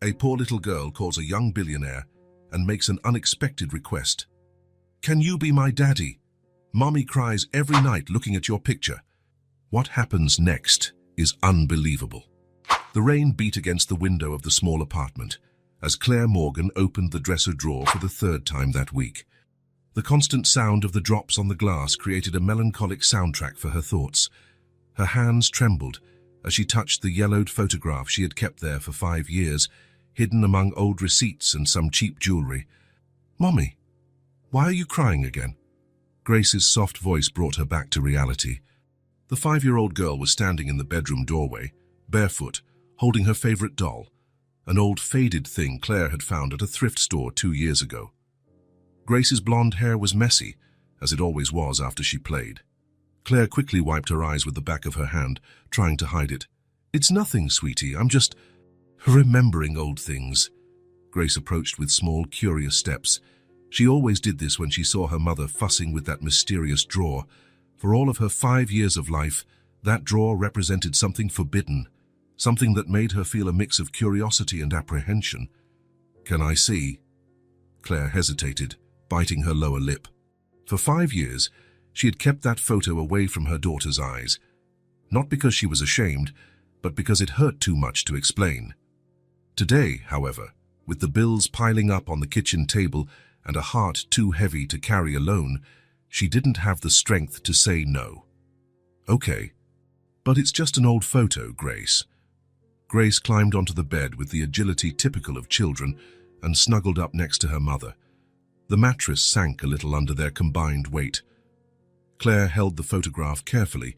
A poor little girl calls a young billionaire and makes an unexpected request. "Can you be my daddy? Mommy cries every night looking at your picture." What happens next is unbelievable. The rain beat against the window of the small apartment as Claire Morgan opened the dresser drawer for the third time that week. The constant sound of the drops on the glass created a melancholic soundtrack for her thoughts. Her hands trembled as she touched the yellowed photograph she had kept there for 5 years, hidden among old receipts and some cheap jewelry. "Mommy, why are you crying again?" Grace's soft voice brought her back to reality. The 5-year-old girl was standing in the bedroom doorway, barefoot, holding her favorite doll, an old faded thing Claire had found at a thrift store 2 years ago. Grace's blonde hair was messy, as it always was after she played. Claire quickly wiped her eyes with the back of her hand, trying to hide it. "It's nothing, sweetie. I'm just remembering old things." Grace approached with small, curious steps. She always did this when she saw her mother fussing with that mysterious drawer. For all of her 5 years of life, that drawer represented something forbidden, something that made her feel a mix of curiosity and apprehension. "Can I see?" Claire hesitated, biting her lower lip. For 5 years, she had kept that photo away from her daughter's eyes, not because she was ashamed, but because it hurt too much to explain. Today, however, with the bills piling up on the kitchen table and a heart too heavy to carry alone, she didn't have the strength to say no. "Okay, but it's just an old photo, Grace." Grace climbed onto the bed with the agility typical of children and snuggled up next to her mother. The mattress sank a little under their combined weight. Claire held the photograph carefully,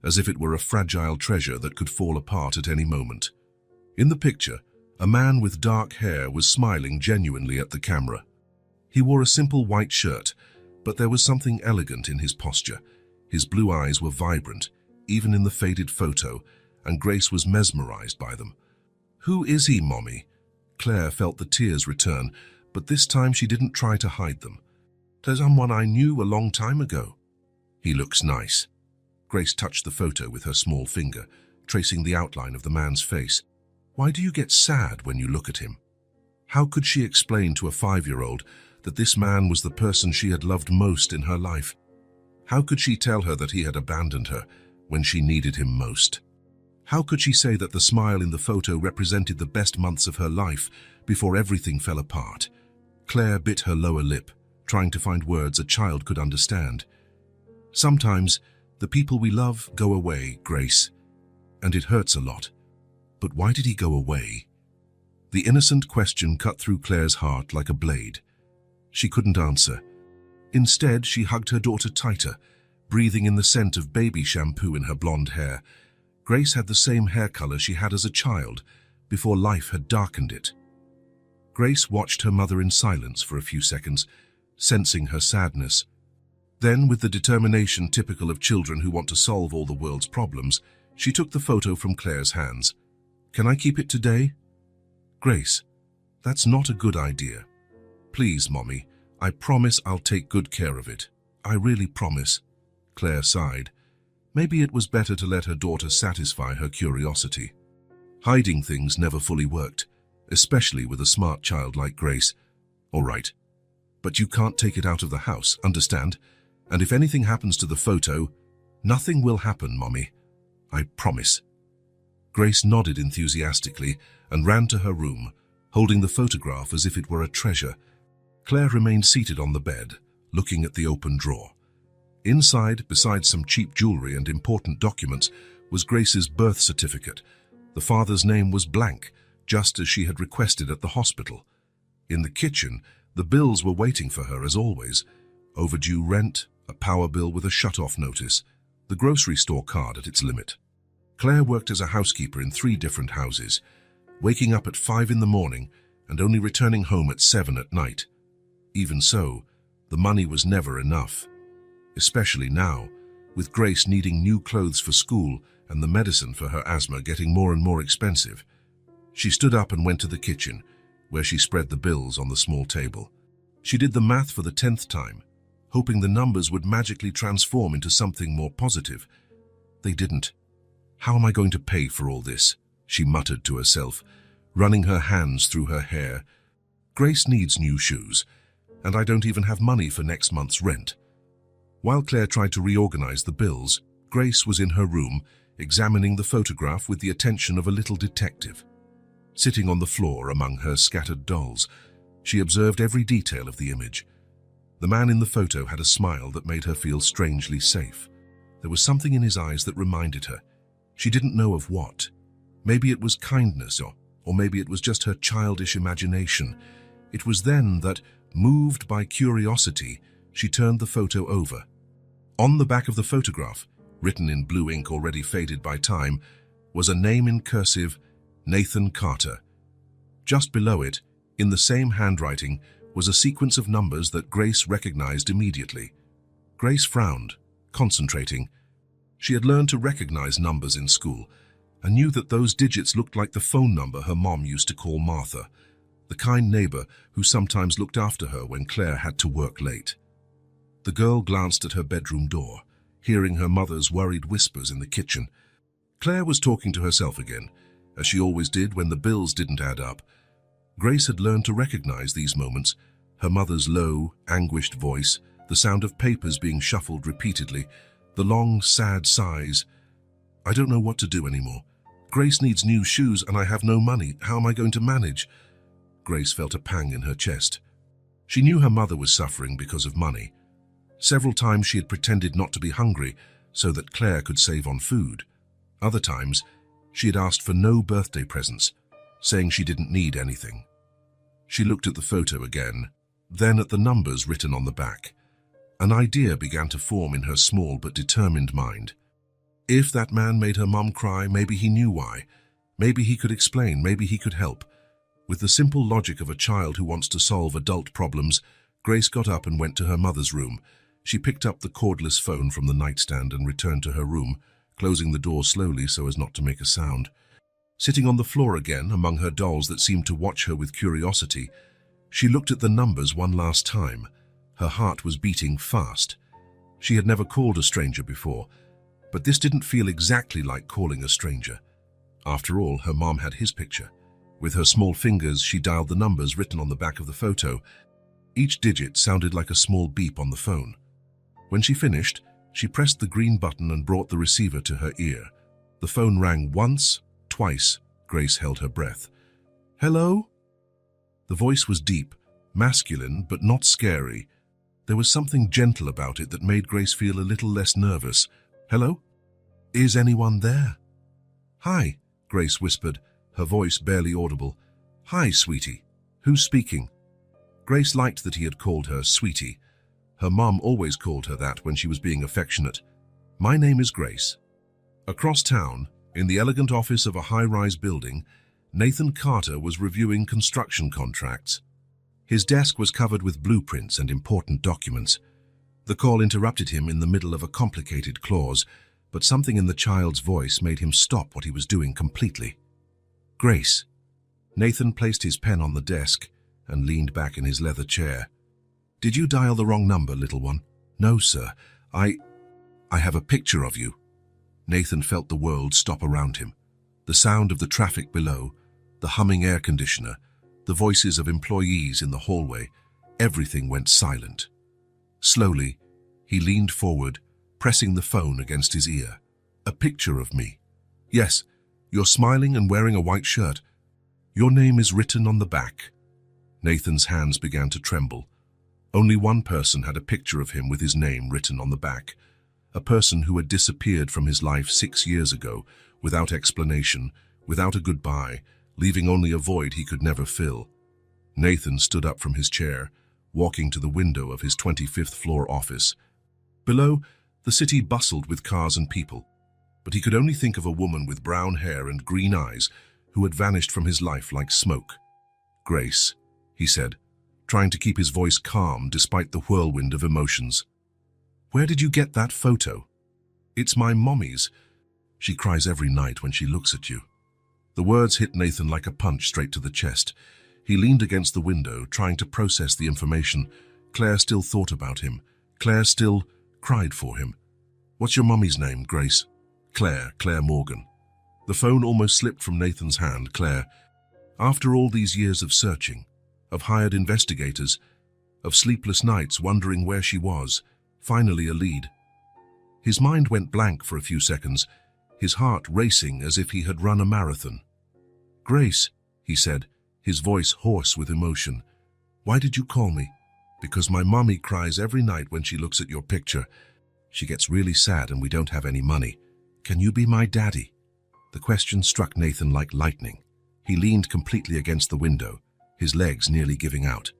as if it were a fragile treasure that could fall apart at any moment. In the picture, a man with dark hair was smiling genuinely at the camera. He wore a simple white shirt, but there was something elegant in his posture. His blue eyes were vibrant, even in the faded photo, and Grace was mesmerized by them. "Who is he, Mommy?" Claire felt the tears return, but this time she didn't try to hide them. "There's someone I knew a long time ago." "He looks nice." Grace touched the photo with her small finger, tracing the outline of the man's face. "Why do you get sad when you look at him?" How could she explain to a 5-year-old that this man was the person she had loved most in her life? How could she tell her that he had abandoned her when she needed him most? How could she say that the smile in the photo represented the best months of her life before everything fell apart? Claire bit her lower lip, trying to find words a child could understand. "Sometimes the people we love go away, Grace, and it hurts a lot. But why did he go away?" The innocent question cut through Claire's heart like a blade. She couldn't answer. Instead, she hugged her daughter tighter, breathing in the scent of baby shampoo in her blonde hair. Grace had the same hair color she had as a child, before life had darkened it. Grace watched her mother in silence for a few seconds, sensing her sadness. Then, with the determination typical of children who want to solve all the world's problems, she took the photo from Claire's hands. "Can I keep it today?" "Grace, that's not a good idea." "Please, Mommy, I promise I'll take good care of it. I really promise." Claire sighed. Maybe it was better to let her daughter satisfy her curiosity. Hiding things never fully worked, especially with a smart child like Grace. "All right, but you can't take it out of the house, understand? And if anything happens to the photo, nothing will happen, Mommy. I promise." Grace nodded enthusiastically and ran to her room, holding the photograph as if it were a treasure. Claire remained seated on the bed, looking at the open drawer. Inside, besides some cheap jewelry and important documents, was Grace's birth certificate. The father's name was blank, just as she had requested at the hospital. In the kitchen, the bills were waiting for her as always. Overdue rent, a power bill with a shut-off notice, the grocery store card at its limit. Claire worked as a housekeeper in 3 different houses, waking up at 5 in the morning and only returning home at 7 at night. Even so, the money was never enough. Especially now, with Grace needing new clothes for school and the medicine for her asthma getting more and more expensive. She stood up and went to the kitchen, where she spread the bills on the small table. She did the math for the 10th time, hoping the numbers would magically transform into something more positive. They didn't. "How am I going to pay for all this?" she muttered to herself, running her hands through her hair. Grace needs new shoes, and I don't even have money for next month's rent. While Claire tried to reorganize the bills, Grace was in her room, examining the photograph with the attention of a little detective. Sitting on the floor among her scattered dolls, she observed every detail of the image. The man in the photo had a smile that made her feel strangely safe. There was something in his eyes that reminded her. She didn't know of what. Maybe it was kindness, or maybe it was just her childish imagination. It was then that, moved by curiosity, she turned the photo over. On the back of the photograph, written in blue ink already faded by time, was a name in cursive, Nathan Carter. Just below it, in the same handwriting, was a sequence of numbers that Grace recognized immediately. Grace frowned, concentrating. She had learned to recognize numbers in school, and knew that those digits looked like the phone number her mom used to call Martha, the kind neighbor who sometimes looked after her when Claire had to work late. The girl glanced at her bedroom door, hearing her mother's worried whispers in the kitchen. Claire was talking to herself again, as she always did when the bills didn't add up. Grace had learned to recognize these moments, her mother's low, anguished voice, the sound of papers being shuffled repeatedly, the long, sad sighs. I don't know what to do anymore. Grace needs new shoes and I have no money. How am I going to manage? Grace felt a pang in her chest. She knew her mother was suffering because of money. Several times she had pretended not to be hungry so that Claire could save on food. Other times, she had asked for no birthday presents, saying she didn't need anything. She looked at the photo again, then at the numbers written on the back. An idea began to form in her small but determined mind. If that man made her mum cry, maybe he knew why. Maybe he could explain, maybe he could help. With the simple logic of a child who wants to solve adult problems, Grace got up and went to her mother's room. She picked up the cordless phone from the nightstand and returned to her room, closing the door slowly so as not to make a sound. Sitting on the floor again, among her dolls that seemed to watch her with curiosity, she looked at the numbers one last time. Her heart was beating fast. She had never called a stranger before, but this didn't feel exactly like calling a stranger. After all, her mom had his picture. With her small fingers, she dialed the numbers written on the back of the photo. Each digit sounded like a small beep on the phone. When she finished, she pressed the green button and brought the receiver to her ear. The phone rang once, twice. Grace held her breath. Hello? The voice was deep, masculine, but not scary. There was something gentle about it that made Grace feel a little less nervous. Hello? Is anyone there? Hi, Grace whispered, her voice barely audible. Hi, sweetie. Who's speaking? Grace liked that he had called her sweetie. Her mom always called her that when she was being affectionate. My name is Grace. Across town, in the elegant office of a high-rise building, Nathan Carter was reviewing construction contracts. His desk was covered with blueprints and important documents. The call interrupted him in the middle of a complicated clause, but something in the child's voice made him stop what he was doing completely. Grace. Nathan placed his pen on the desk and leaned back in his leather chair. Did you dial the wrong number, little one? No, sir. I have a picture of you. Nathan felt the world stop around him. The sound of the traffic below, the humming air conditioner, the voices of employees in the hallway, everything went silent. Slowly, he leaned forward, pressing the phone against his ear. A picture of me. Yes, you're smiling and wearing a white shirt. Your name is written on the back. Nathan's hands began to tremble. Only one person had a picture of him with his name written on the back. A person who had disappeared from his life 6 years ago, without explanation, without a goodbye, leaving only a void he could never fill. Nathan stood up from his chair, walking to the window of his 25th floor office. Below, the city bustled with cars and people, but he could only think of a woman with brown hair and green eyes who had vanished from his life like smoke. Grace, he said, trying to keep his voice calm despite the whirlwind of emotions. Where did you get that photo? It's my mommy's. She cries every night when she looks at you. The words hit Nathan like a punch straight to the chest. He leaned against the window, trying to process the information. Claire still thought about him. Claire still cried for him. What's your mommy's name, Grace? Claire Morgan. The phone almost slipped from Nathan's hand. Claire. After all these years of searching, of hired investigators, of sleepless nights wondering where she was, finally a lead. His mind went blank for a few seconds, his heart racing as if he had run a marathon. "Grace," he said, his voice hoarse with emotion, "why did you call me?" "Because my mommy cries every night when she looks at your picture. She gets really sad and we don't have any money. Can you be my daddy?" The question struck Nathan like lightning. He leaned completely against the window, his legs nearly giving out.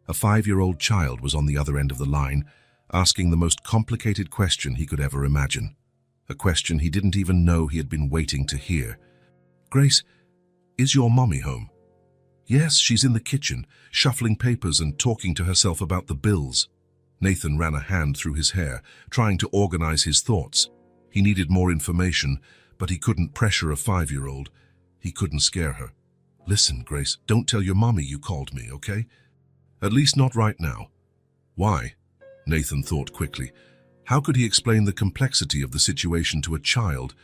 A 5-year-old child was on the other end of the line, asking the most complicated question he could ever imagine. A question he didn't even know he had been waiting to hear. "Grace, is your mommy home?" "Yes, she's in the kitchen, shuffling papers and talking to herself about the bills." Nathan ran a hand through his hair, trying to organize his thoughts. He needed more information, but he couldn't pressure a 5-year-old. He couldn't scare her. "Listen, Grace, don't tell your mommy you called me, okay? At least not right now." "Why?" Nathan thought quickly. How could he explain the complexity of the situation to a child?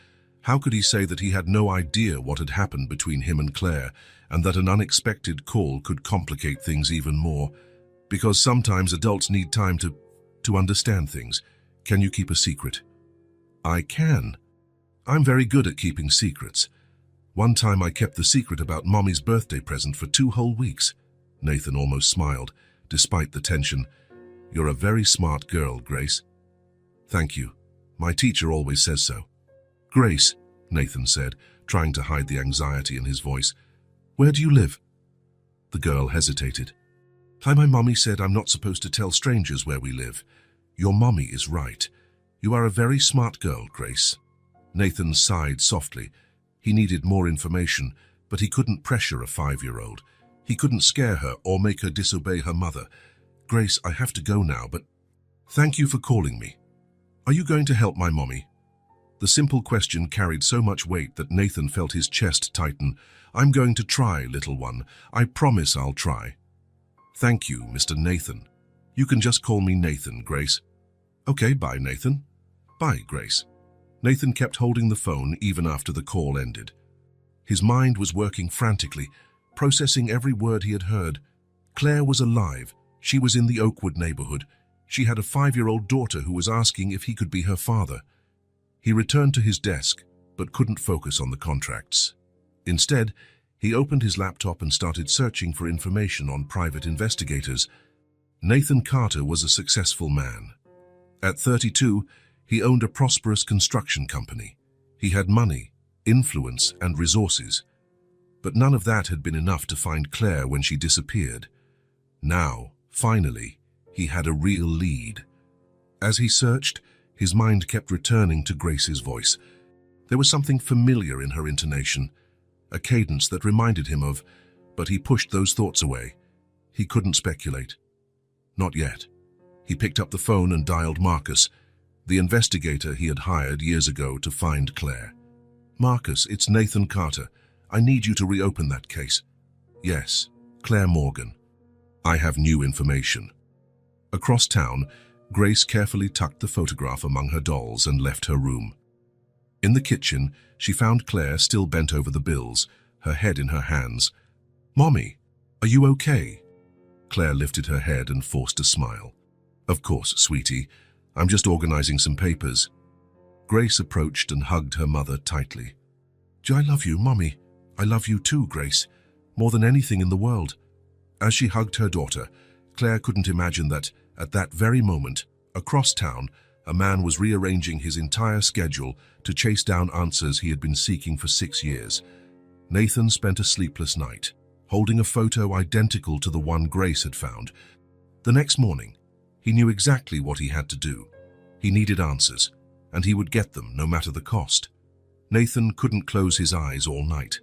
How could he say that he had no idea what had happened between him and Claire, and that an unexpected call could complicate things even more? Because sometimes adults need time to understand things. "Can you keep a secret?" "I can. I'm very good at keeping secrets. One time I kept the secret about Mommy's birthday present for 2 whole weeks. Nathan almost smiled, despite the tension. "You're a very smart girl, Grace." "Thank you. My teacher always says so." "Grace," Nathan said, trying to hide the anxiety in his voice, "where do you live?" The girl hesitated. "My mommy said I'm not supposed to tell strangers where we live. Your mommy is right. You are a very smart girl, Grace." Nathan sighed softly. He needed more information, but he couldn't pressure a 5-year-old. He couldn't scare her or make her disobey her mother. "Grace, I have to go now, but thank you for calling me. Are you going to help my mommy?" The simple question carried so much weight that Nathan felt his chest tighten. "I'm going to try, little one. I promise I'll try." "Thank you, Mr. Nathan. You can just call me Nathan, Grace." "Okay, bye, Nathan." "Bye, Grace." Nathan kept holding the phone even after the call ended. His mind was working frantically, processing every word he had heard. Claire was alive. She was in the Oakwood neighborhood. She had a 5-year-old daughter who was asking if he could be her father. He returned to his desk, but couldn't focus on the contracts. Instead, he opened his laptop and started searching for information on private investigators. Nathan Carter was a successful man. At 32, he owned a prosperous construction company. He had money, influence, and resources. But none of that had been enough to find Claire when she disappeared. Now, finally, he had a real lead. As he searched, his mind kept returning to Grace's voice. There was something familiar in her intonation, a cadence that reminded him of, but he pushed those thoughts away. He couldn't speculate. Not yet. He picked up the phone and dialed Marcus, the investigator he had hired years ago to find Claire. "Marcus, it's Nathan Carter. I need you to reopen that case." "Yes, Claire Morgan. I have new information." Across town, Grace carefully tucked the photograph among her dolls and left her room. In the kitchen, she found Claire still bent over the bills, her head in her hands. "Mommy, are you okay?" Claire lifted her head and forced a smile. "Of course, sweetie. I'm just organizing some papers." Grace approached and hugged her mother tightly. "I love you, Mommy. I love you too, Grace, more than anything in the world." As she hugged her daughter, Claire couldn't imagine that, at that very moment, across town, a man was rearranging his entire schedule to chase down answers he had been seeking for 6 years. Nathan spent a sleepless night, holding a photo identical to the one Grace had found. The next morning, he knew exactly what he had to do. He needed answers, and he would get them no matter the cost. Nathan couldn't close his eyes all night.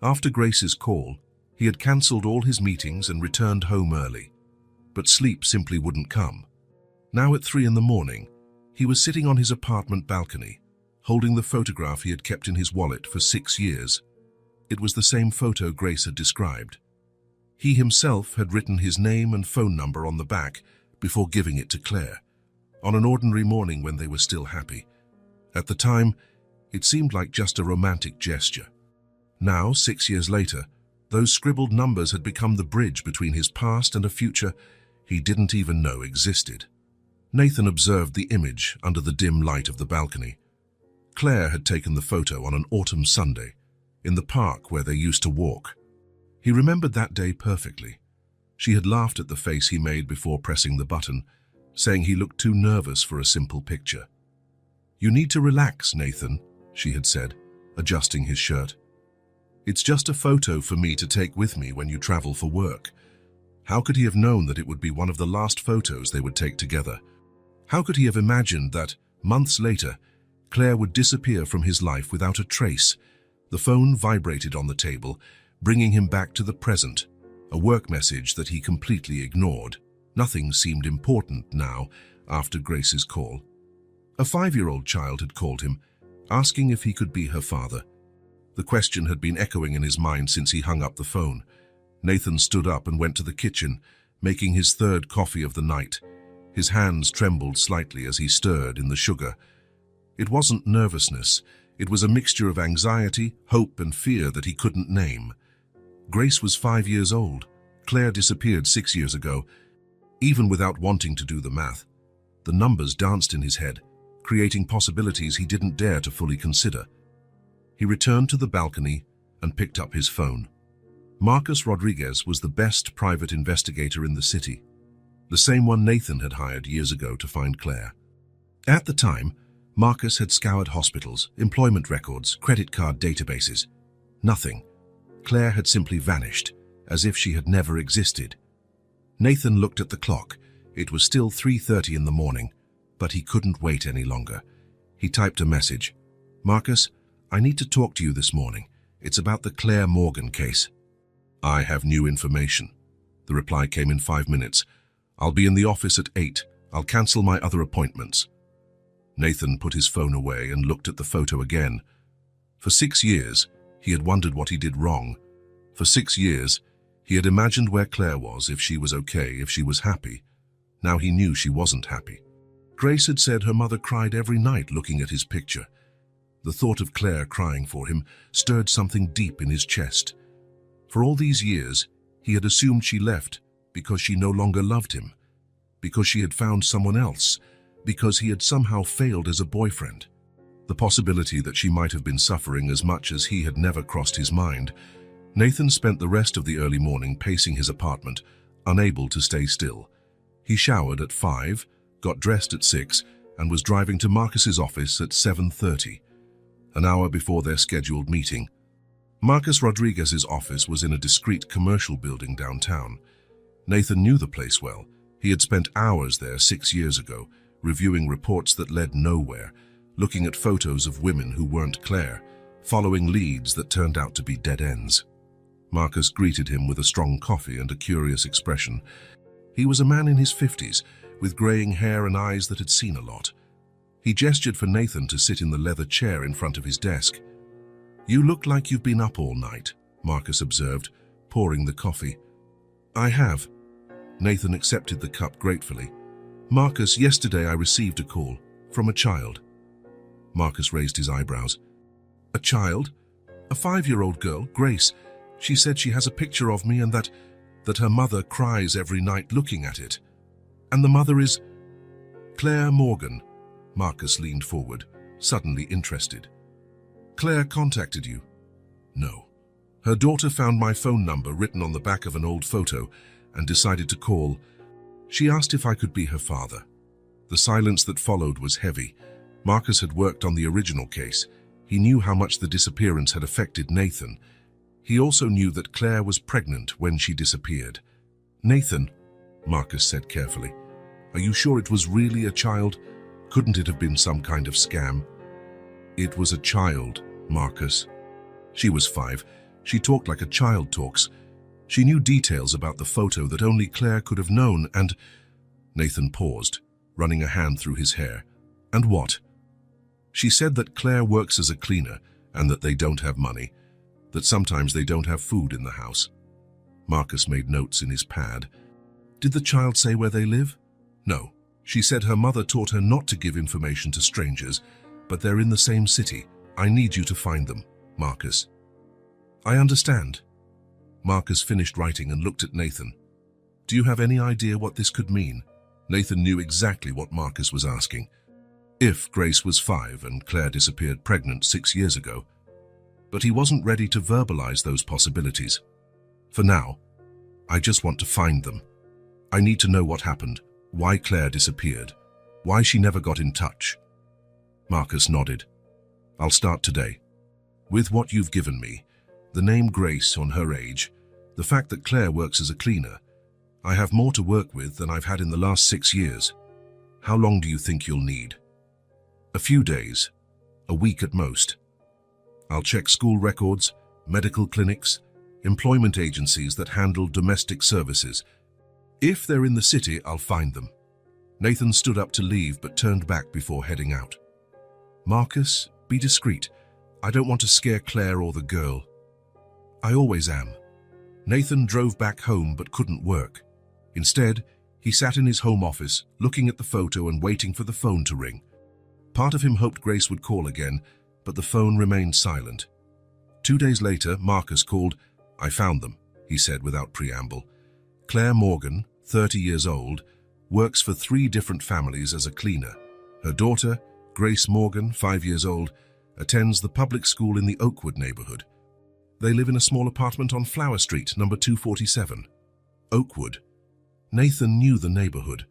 After Grace's call, he had cancelled all his meetings and returned home early. But sleep simply wouldn't come. Now at 3 in the morning, he was sitting on his apartment balcony, holding the photograph he had kept in his wallet for 6 years. It was the same photo Grace had described. He himself had written his name and phone number on the back before giving it to Claire, on an ordinary morning when they were still happy. At the time, it seemed like just a romantic gesture. Now, 6 years later, Those scribbled numbers had become the bridge between his past and a future he didn't even know existed. Nathan observed the image under the dim light of the balcony. Claire had taken the photo on an autumn Sunday, in the park where they used to walk. He remembered that day perfectly. She had laughed at the face he made before pressing the button, saying he looked too nervous for a simple picture. "You need to relax, Nathan," she had said, adjusting his shirt. "It's just a photo for me to take with me when you travel for work." How could he have known that it would be one of the last photos they would take together? How could he have imagined that, months later, Claire would disappear from his life without a trace? The phone vibrated on the table, bringing him back to the present, a work message that he completely ignored. Nothing seemed important now, after Grace's call. A 5-year-old child had called him, asking if he could be her father. The question had been echoing in his mind since he hung up the phone. Nathan stood up and went to the kitchen, making his third coffee of the night. His hands trembled slightly as he stirred in the sugar. It wasn't nervousness. It was a mixture of anxiety, hope, and fear that he couldn't name. Grace was 5 years old. Claire disappeared 6 years ago. Even without wanting to do the math, the numbers danced in his head, creating possibilities he didn't dare to fully consider. He returned to the balcony and picked up his phone. Marcus Rodriguez was the best private investigator in the city, the same one Nathan had hired years ago to find Claire. At the time, Marcus had scoured hospitals, employment records, credit card databases. Nothing. Claire had simply vanished, as if she had never existed. Nathan looked at the clock. It was still 3:30 in the morning, but he couldn't wait any longer. He typed a message. "Marcus, I need to talk to you this morning. It's about the Claire Morgan case." "I have new information." The reply came in 5 minutes. "I'll be in the office at 8. I'll cancel my other appointments." Nathan put his phone away and looked at the photo again. For 6 years, he had wondered what he did wrong. For 6 years, he had imagined where Claire was, if she was okay, if she was happy. Now he knew she wasn't happy. Grace had said her mother cried every night looking at his picture. The thought of Claire crying for him stirred something deep in his chest. For all these years, he had assumed she left because she no longer loved him, because she had found someone else, because he had somehow failed as a boyfriend. The possibility that she might have been suffering as much as he had never crossed his mind. Nathan spent the rest of the early morning pacing his apartment, unable to stay still. He showered at 5, got dressed at 6, and was driving to Marcus's office at 7:30, an hour before their scheduled meeting. Marcus Rodriguez's office was in a discreet commercial building downtown. Nathan knew the place well. He had spent hours there 6 years ago, reviewing reports that led nowhere, looking at photos of women who weren't Claire, following leads that turned out to be dead ends. Marcus greeted him with a strong coffee and a curious expression. He was a man in his 50s, with graying hair and eyes that had seen a lot. He gestured for Nathan to sit in the leather chair in front of his desk. "You look like you've been up all night," Marcus observed, pouring the coffee. "I have." Nathan accepted the cup gratefully. "Marcus, yesterday I received a call from a child." Marcus raised his eyebrows. "A child? A 5-year-old girl, Grace. She said she has a picture of me and that her mother cries every night looking at it. And the mother is Claire Morgan." Marcus leaned forward, suddenly interested. "Claire contacted you?" "No. Her daughter found my phone number written on the back of an old photo and decided to call. She asked if I could be her father." The silence that followed was heavy. Marcus had worked on the original case. He knew how much the disappearance had affected Nathan. He also knew that Claire was pregnant when she disappeared. "Nathan," Marcus said carefully, "are you sure it was really a child? Couldn't it have been some kind of scam?" "It was a child, Marcus. She was 5. She talked like a child talks. She knew details about the photo that only Claire could have known, and—" Nathan paused, running a hand through his hair. "And what?" "She said that Claire works as a cleaner and that they don't have money, that sometimes they don't have food in the house." Marcus made notes in his pad. "Did the child say where they live?" "No. She said her mother taught her not to give information to strangers, but they're in the same city. I need you to find them, Marcus." "I understand." Marcus finished writing and looked at Nathan. Do you have any idea what this could mean? Nathan knew exactly what Marcus was asking. If Grace was 5 and Claire disappeared pregnant 6 years ago. But he wasn't ready to verbalize those possibilities. For now, I just want to find them. I need to know what happened, why Claire disappeared, why she never got in touch. Marcus nodded. I'll start today. With what you've given me, the name Grace on her age, the fact that Claire works as a cleaner, I have more to work with than I've had in the last 6 years. How long do you think you'll need? A few days, a week at most. I'll check school records, medical clinics, employment agencies that handle domestic services. If they're in the city, I'll find them. Nathan stood up to leave but turned back before heading out. Marcus, be discreet. I don't want to scare Claire or the girl. I always am. Nathan drove back home but couldn't work. Instead, he sat in his home office, looking at the photo and waiting for the phone to ring. Part of him hoped Grace would call again, but the phone remained silent. 2 days later, Marcus called. I found them, he said without preamble. Claire Morgan, 30 years old, works for 3 different families as a cleaner. Her daughter, Grace Morgan, 5 years old, attends the public school in the Oakwood neighborhood. They live in a small apartment on Flower Street, number 247. Oakwood. Nathan knew the neighborhood.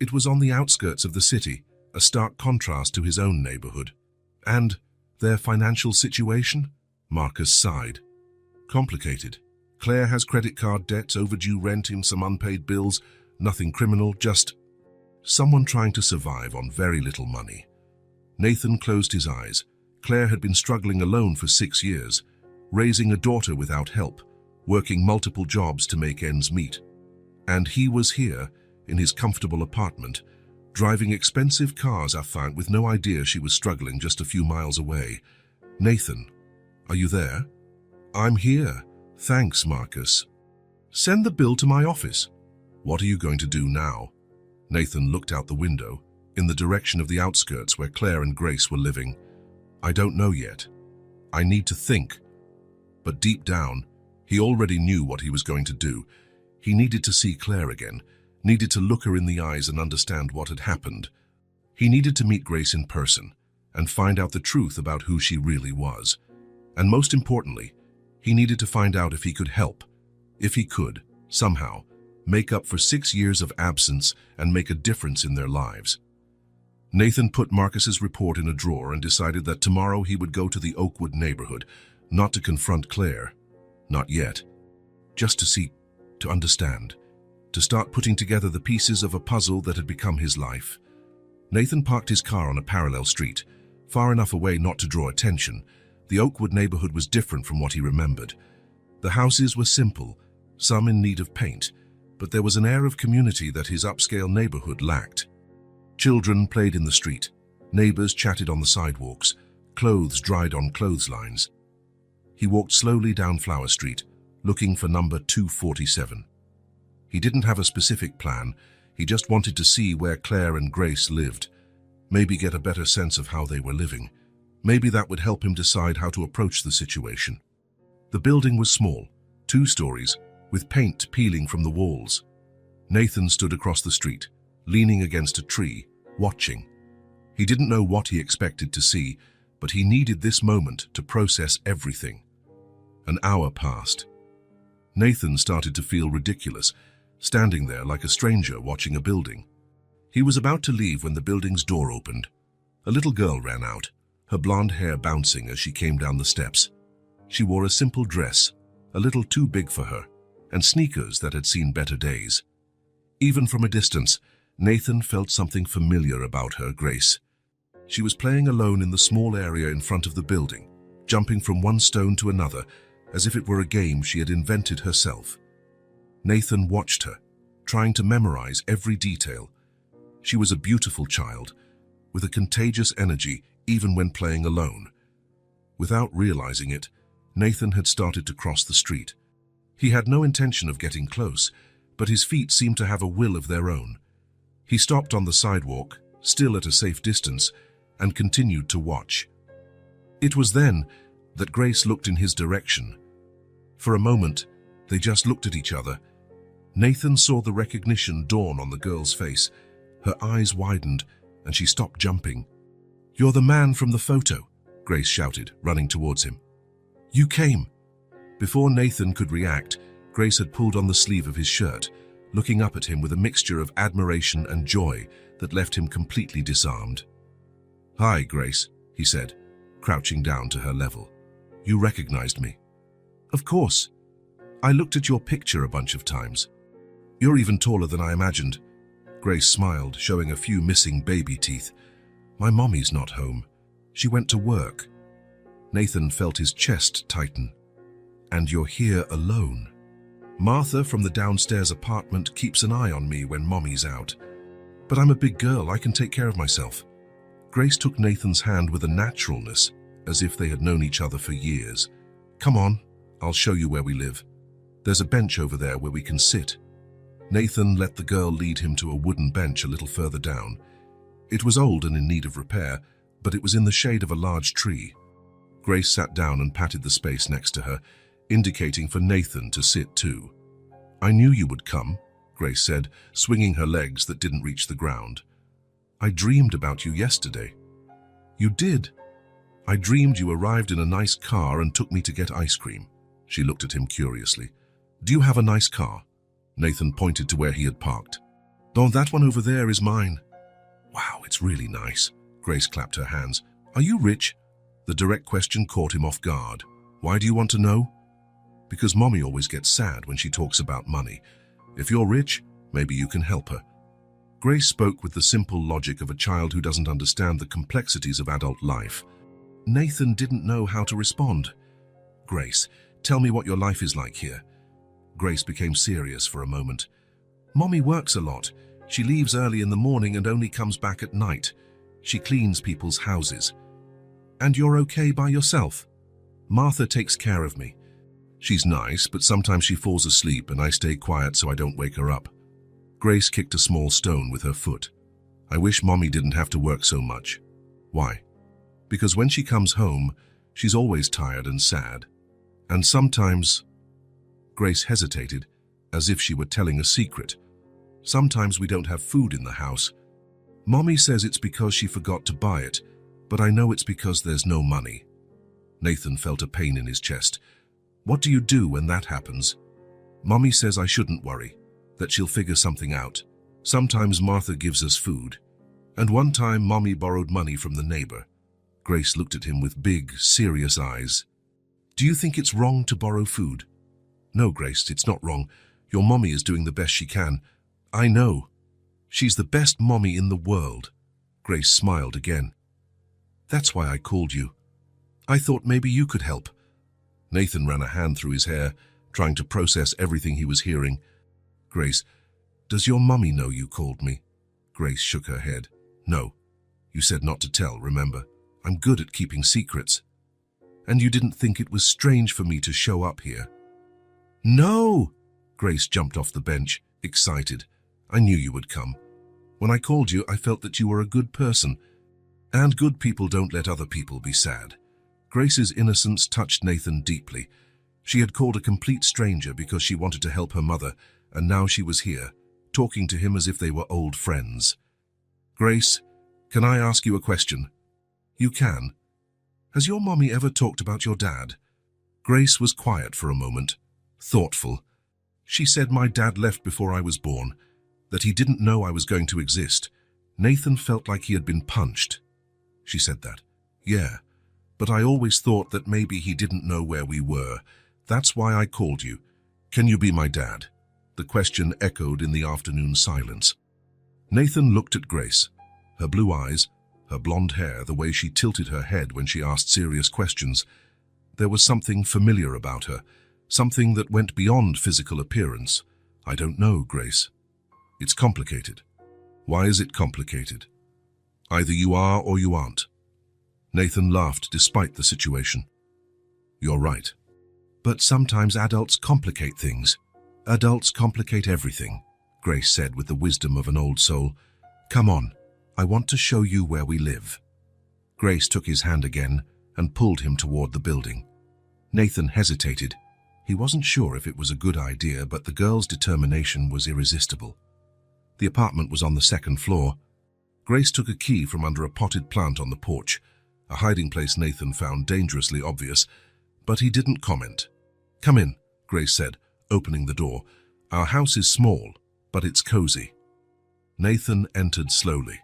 It was on the outskirts of the city, a stark contrast to his own neighborhood. And their financial situation? Marcus sighed. Complicated. Claire has credit card debts, overdue rent, and some unpaid bills. Nothing criminal, just someone trying to survive on very little money. Nathan closed his eyes. Claire had been struggling alone for 6 years, raising a daughter without help, working multiple jobs to make ends meet. And he was here, in his comfortable apartment, driving expensive cars afin with no idea she was struggling just a few miles away. Nathan, are you there? I'm here. Thanks, Marcus. Send the bill to my office. What are you going to do now? Nathan looked out the window, in the direction of the outskirts where Claire and Grace were living. I don't know yet. I need to think. But deep down, he already knew what he was going to do. He needed to see Claire again, needed to look her in the eyes and understand what had happened. He needed to meet Grace in person and find out the truth about who she really was. And most importantly, he needed to find out if he could help, if he could, somehow, make up for 6 years of absence and make a difference in their lives. Nathan put Marcus's report in a drawer and decided that tomorrow he would go to the Oakwood neighborhood, not to confront Claire, not yet, just to see, to understand, to start putting together the pieces of a puzzle that had become his life. Nathan parked his car on a parallel street, far enough away not to draw attention. The Oakwood neighborhood was different from what he remembered. The houses were simple, some in need of paint, but there was an air of community that his upscale neighborhood lacked. Children played in the street, neighbors chatted on the sidewalks, clothes dried on clotheslines. He walked slowly down Flower Street, looking for number 247. He didn't have a specific plan, he just wanted to see where Claire and Grace lived, maybe get a better sense of how they were living. Maybe that would help him decide how to approach the situation. The building was small, 2 stories, with paint peeling from the walls. Nathan stood across the street, leaning against a tree, watching. He didn't know what he expected to see, but he needed this moment to process everything. An hour passed. Nathan started to feel ridiculous, standing there like a stranger watching a building. He was about to leave when the building's door opened. A little girl ran out, her blonde hair bouncing as she came down the steps. She wore a simple dress, a little too big for her, and sneakers that had seen better days. Even from a distance, Nathan felt something familiar about her, Grace. She was playing alone in the small area in front of the building, jumping from one stone to another, as if it were a game she had invented herself. Nathan watched her, trying to memorize every detail. She was a beautiful child, with a contagious energy even when playing alone. Without realizing it, Nathan had started to cross the street. He had no intention of getting close, but his feet seemed to have a will of their own. He stopped on the sidewalk, still at a safe distance, and continued to watch. It was then that Grace looked in his direction. For a moment, They just looked at each other. Nathan saw the recognition dawn on the girl's face. Her eyes widened, and she stopped jumping. "You're the man from the photo," Grace shouted, running towards him. "You came." Before Nathan could react, Grace had pulled on the sleeve of his shirt, looking up at him with a mixture of admiration and joy that left him completely disarmed. "Hi, Grace," he said, crouching down to her level. "You recognized me." "Of course. I looked at your picture a bunch of times. You're even taller than I imagined." Grace smiled, showing a few missing baby teeth. "My mommy's not home. She went to work." Nathan felt his chest tighten. "And you're here alone?" "Martha from the downstairs apartment keeps an eye on me when mommy's out. But I'm a big girl, I can take care of myself." Grace took Nathan's hand with a naturalness, as if they had known each other for years. "Come on, I'll show you where we live. There's a bench over there where we can sit." Nathan let the girl lead him to a wooden bench a little further down. It was old and in need of repair, but it was in the shade of a large tree. Grace sat down and patted the space next to her, indicating for Nathan to sit too. "I knew you would come," Grace said, swinging her legs that didn't reach the ground. "I dreamed about you yesterday." "You did?" "I dreamed you arrived in a nice car and took me to get ice cream." She looked at him curiously. "Do you have a nice car?" Nathan pointed to where he had parked. "Oh, that one over there is mine." "Wow, it's really nice." Grace clapped her hands. "Are you rich?" The direct question caught him off guard. "Why do you want to know?" "Because Mommy always gets sad when she talks about money. If you're rich, maybe you can help her." Grace spoke with the simple logic of a child who doesn't understand the complexities of adult life. Nathan didn't know how to respond. "Grace, tell me what your life is like here." Grace became serious for a moment. "Mommy works a lot. She leaves early in the morning and only comes back at night. She cleans people's houses." "And you're okay by yourself?" "Martha takes care of me. She's nice, but sometimes she falls asleep and I stay quiet so I don't wake her up." Grace kicked a small stone with her foot. "I wish Mommy didn't have to work so much." "Why?" "Because when she comes home, she's always tired and sad. And sometimes—" Grace hesitated, as if she were telling a secret. "Sometimes we don't have food in the house. Mommy says it's because she forgot to buy it, but I know it's because there's no money." Nathan felt a pain in his chest. "What do you do when that happens?" "Mommy says I shouldn't worry, that she'll figure something out. Sometimes Martha gives us food. And one time Mommy borrowed money from the neighbor." Grace looked at him with big, serious eyes. "Do you think it's wrong to borrow food?" "No, Grace, it's not wrong. Your mommy is doing the best she can." "I know. She's the best mommy in the world." Grace smiled again. "That's why I called you. I thought maybe you could help." Nathan ran a hand through his hair, trying to process everything he was hearing. "Grace, does your mommy know you called me?" Grace shook her head. "No. You said not to tell, remember? I'm good at keeping secrets." "And you didn't think it was strange for me to show up here?" "No!" Grace jumped off the bench, excited. "I knew you would come. When I called you, I felt that you were a good person. And good people don't let other people be sad." Grace's innocence touched Nathan deeply. She had called a complete stranger because she wanted to help her mother, and now she was here, talking to him as if they were old friends. "Grace, can I ask you a question?" "You can." "Has your mommy ever talked about your dad?" Grace was quiet for a moment, thoughtful. "She said my dad left before I was born, that he didn't know I was going to exist." Nathan felt like he had been punched. "She said that?" "Yeah, but I always thought that maybe he didn't know where we were. That's why I called you. Can you be my dad?" The question echoed in the afternoon silence. Nathan looked at Grace. Her blue eyes, her blonde hair, the way she tilted her head when she asked serious questions. There was something familiar about her, something that went beyond physical appearance. "I don't know, Grace. It's complicated." "Why is it complicated?" "Either you are or you aren't." Nathan laughed despite the situation. "You're right. But sometimes adults complicate things. Adults complicate everything," Grace said with the wisdom of an old soul. "Come on, I want to show you where we live." Grace took his hand again and pulled him toward the building. Nathan hesitated. He wasn't sure if it was a good idea, but the girl's determination was irresistible. The apartment was on the second floor. Grace took a key from under a potted plant on the porch, a hiding place Nathan found dangerously obvious, but he didn't comment. "Come in," Grace said, opening the door. "Our house is small, but it's cozy." Nathan entered slowly.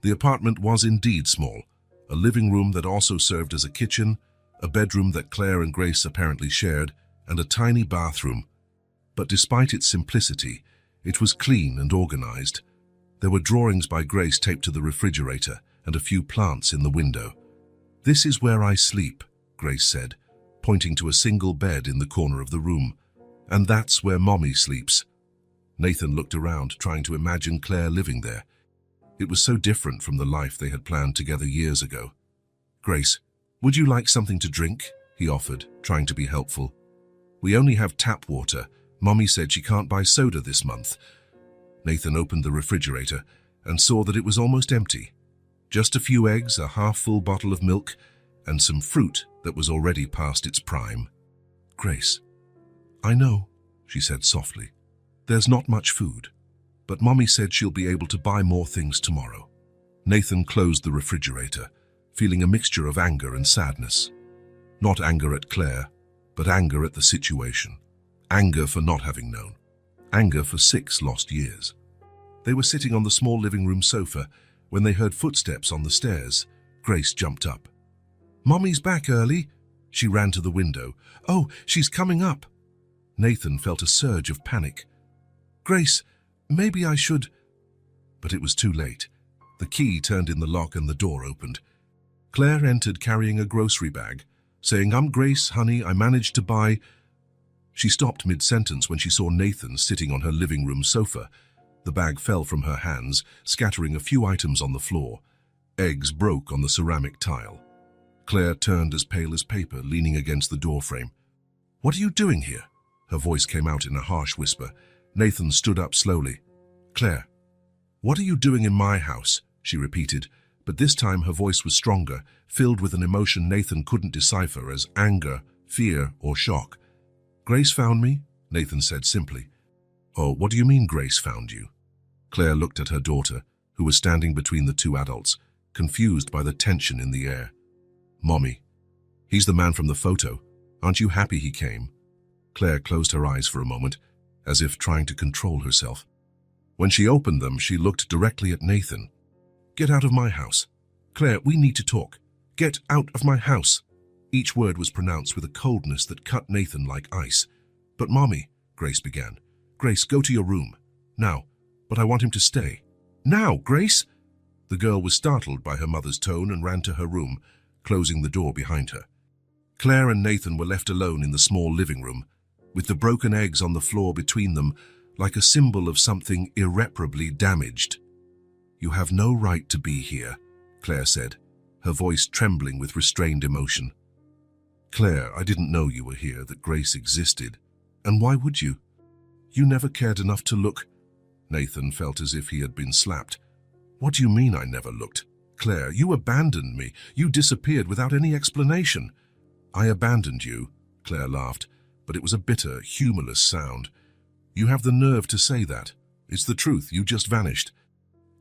The apartment was indeed small, a living room that also served as a kitchen, a bedroom that Claire and Grace apparently shared, and a tiny bathroom. But despite its simplicity, it was clean and organized. There were drawings by Grace taped to the refrigerator and a few plants in the window. "This is where I sleep," Grace said, pointing to a single bed in the corner of the room. "And that's where Mommy sleeps." Nathan looked around, trying to imagine Claire living there. It was so different from the life they had planned together years ago. "Grace, would you like something to drink?" he offered, trying to be helpful. "We only have tap water. Mommy said she can't buy soda this month." Nathan opened the refrigerator and saw that it was almost empty. Just a few eggs, a half-full bottle of milk, and some fruit that was already past its prime. "Grace, I know," she said softly. "There's not much food, but Mommy said she'll be able to buy more things tomorrow." Nathan closed the refrigerator, feeling a mixture of anger and sadness. Not anger at Claire, but anger at the situation. Anger for not having known. Anger for 6 lost years. They were sitting on the small living room sofa when they heard footsteps on the stairs. Grace jumped up. "Mommy's back early." She ran to the window. "Oh, she's coming up." Nathan felt a surge of panic. "Grace, maybe I should—" But it was too late. The key turned in the lock and the door opened. Claire entered carrying a grocery bag, saying, "I'm Grace, honey, I managed to buy—" She stopped mid-sentence when she saw Nathan sitting on her living room sofa. The bag fell from her hands, scattering a few items on the floor. Eggs broke on the ceramic tile. Claire turned as pale as paper, leaning against the doorframe. "What are you doing here?" Her voice came out in a harsh whisper. Nathan stood up slowly. "Claire, what are you doing in my house?" she repeated, but this time her voice was stronger, filled with an emotion Nathan couldn't decipher as anger, fear, or shock. "Grace found me," Nathan said simply. "Oh, what do you mean Grace found you?" Claire looked at her daughter, who was standing between the two adults, confused by the tension in the air. "Mommy, he's the man from the photo. Aren't you happy he came?" Claire closed her eyes for a moment, as if trying to control herself. When she opened them, she looked directly at Nathan. "Get out of my house. Claire, we need to talk. Get out of my house." Each word was pronounced with a coldness that cut Nathan like ice. "But Mommy," Grace began. "Grace, go to your room. Now. But I want him to stay." "Now, Grace!" The girl was startled by her mother's tone and ran to her room, closing the door behind her. Claire and Nathan were left alone in the small living room, with the broken eggs on the floor between them, like a symbol of something irreparably damaged. "You have no right to be here," Claire said, her voice trembling with restrained emotion. "Claire, I didn't know you were here, that Grace existed. And why would you? You never cared enough to look." Nathan felt as if he had been slapped. "What do you mean I never looked? Claire, you abandoned me. You disappeared without any explanation." "I abandoned you," Claire laughed, but it was a bitter, humorless sound. "You have the nerve to say that. It's the truth, you just vanished.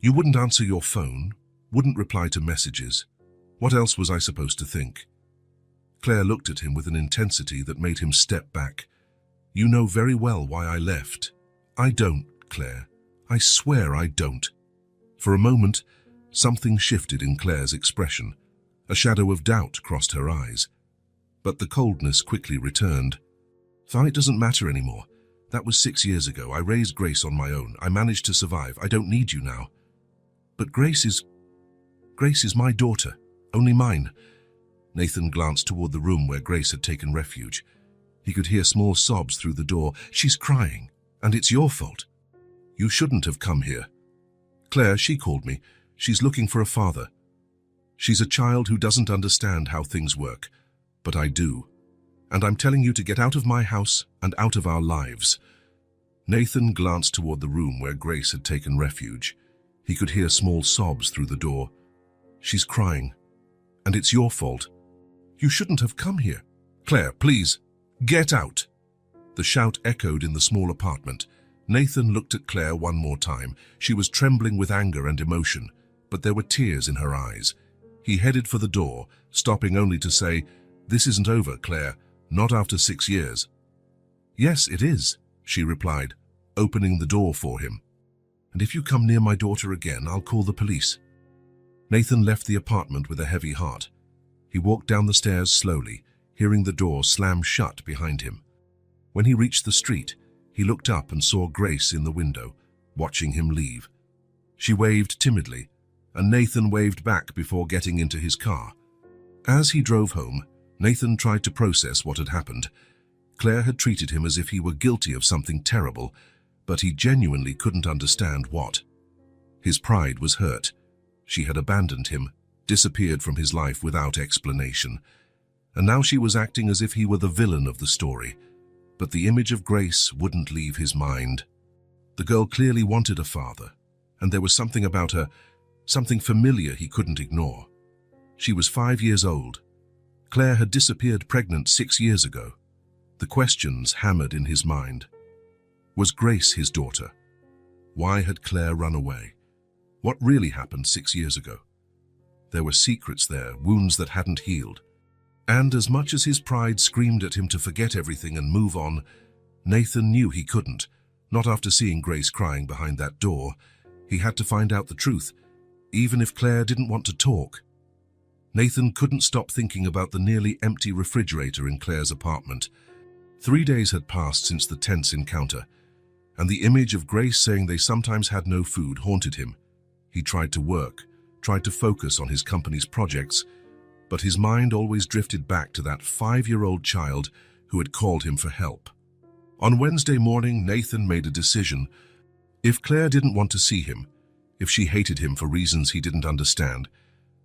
You wouldn't answer your phone, wouldn't reply to messages. What else was I supposed to think?" Claire looked at him with an intensity that made him step back. "You know very well why I left." "I don't, Claire. I swear I don't." For a moment, something shifted in Claire's expression. A shadow of doubt crossed her eyes. But the coldness quickly returned. "Fine, it doesn't matter anymore. That was 6 years ago. I raised Grace on my own. I managed to survive. I don't need you now." "But Grace is my daughter. Only mine." Nathan glanced toward the room where Grace had taken refuge. He could hear small sobs through the door. "She's crying, and it's your fault. You shouldn't have come here. Claire, she called me. She's looking for a father. She's a child who doesn't understand how things work, but I do. And I'm telling you to get out of my house and out of our lives." Nathan glanced toward the room where Grace had taken refuge. He could hear small sobs through the door. "She's crying, and it's your fault. You shouldn't have come here. Claire, please, get out." The shout echoed in the small apartment. Nathan looked at Claire one more time. She was trembling with anger and emotion, but there were tears in her eyes. He headed for the door, stopping only to say, "This isn't over, Claire. Not after 6 years." "Yes, it is," she replied, opening the door for him. "And if you come near my daughter again, I'll call the police." Nathan left the apartment with a heavy heart. He walked down the stairs slowly, hearing the door slam shut behind him. When he reached the street, he looked up and saw Grace in the window, watching him leave. She waved timidly, and Nathan waved back before getting into his car. As he drove home, Nathan tried to process what had happened. Claire had treated him as if he were guilty of something terrible, but he genuinely couldn't understand what. His pride was hurt. She had abandoned him, disappeared from his life without explanation, and now she was acting as if he were the villain of the story. But the image of Grace wouldn't leave his mind. The girl clearly wanted a father, and there was something about her, something familiar he couldn't ignore. She was 5 years old. Claire had disappeared pregnant 6 years ago. The questions hammered in his mind. Was Grace his daughter? Why had Claire run away? What really happened 6 years ago? There were secrets there, wounds that hadn't healed. And as much as his pride screamed at him to forget everything and move on, Nathan knew he couldn't. Not after seeing Grace crying behind that door. He had to find out the truth, even if Claire didn't want to talk. Nathan couldn't stop thinking about the nearly empty refrigerator in Claire's apartment. 3 days had passed since the tense encounter, and the image of Grace saying they sometimes had no food haunted him. He tried to work, tried to focus on his company's projects, but his mind always drifted back to that 5-year-old child who had called him for help. On Wednesday morning, Nathan made a decision. If Claire didn't want to see him, if she hated him for reasons he didn't understand,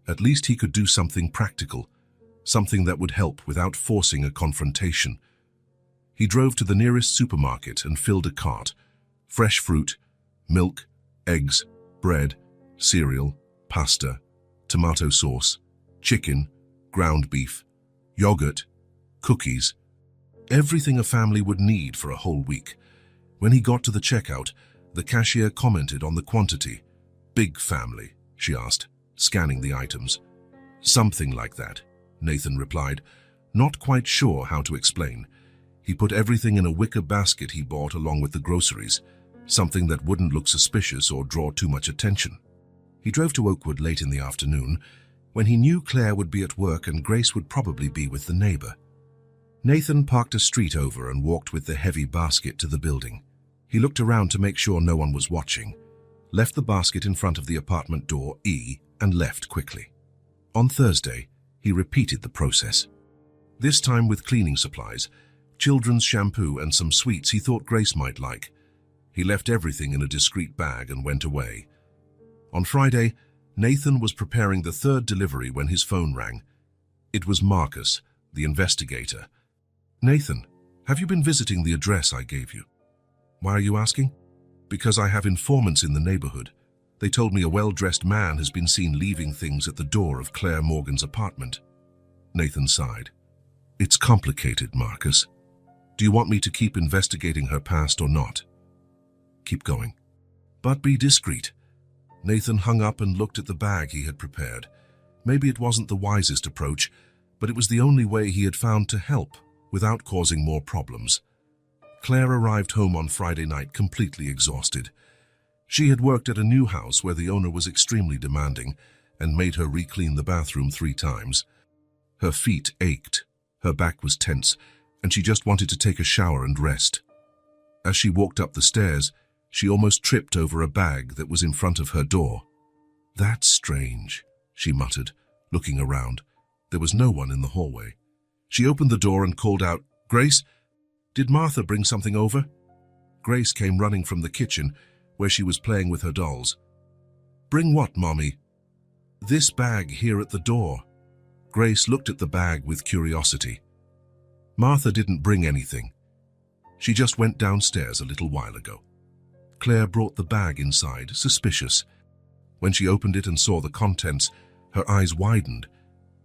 at least he could do something practical, something that would help without forcing a confrontation. He drove to the nearest supermarket and filled a cart. Fresh fruit, milk, eggs, bread, cereal, pasta, tomato sauce, chicken, ground beef, yogurt, cookies, everything a family would need for a whole week. When he got to the checkout, the cashier commented on the quantity. "Big family?" she asked, scanning the items. "Something like that," Nathan replied, not quite sure how to explain. He put everything in a wicker basket he bought along with the groceries, something that wouldn't look suspicious or draw too much attention. He drove to Oakwood late in the afternoon, when he knew Claire would be at work and Grace would probably be with the neighbor. Nathan parked a street over and walked with the heavy basket to the building. He looked around to make sure no one was watching, left the basket in front of the apartment door E, and left quickly. On Thursday, he repeated the process. This time with cleaning supplies, children's shampoo and some sweets he thought Grace might like. He left everything in a discreet bag and went away. On Friday, Nathan was preparing the third delivery when his phone rang. It was Marcus, the investigator. "Nathan, have you been visiting the address I gave you?" "Why are you asking?" "Because I have informants in the neighborhood. They told me a well-dressed man has been seen leaving things at the door of Claire Morgan's apartment." Nathan sighed. "It's complicated, Marcus. Do you want me to keep investigating her past or not?" "Keep going. But be discreet." Nathan hung up and looked at the bag he had prepared. Maybe it wasn't the wisest approach, but it was the only way he had found to help without causing more problems. Claire arrived home on Friday night completely exhausted. She had worked at a new house where the owner was extremely demanding and made her re-clean the bathroom 3 times. Her feet ached, her back was tense, and she just wanted to take a shower and rest. As she walked up the stairs, she almost tripped over a bag that was in front of her door. "That's strange," she muttered, looking around. There was no one in the hallway. She opened the door and called out, "Grace, did Martha bring something over?" Grace came running from the kitchen, where she was playing with her dolls. "Bring what, Mommy?" "This bag here at the door." Grace looked at the bag with curiosity. "Martha didn't bring anything. She just went downstairs a little while ago." Claire brought the bag inside, suspicious. When she opened it and saw the contents, her eyes widened.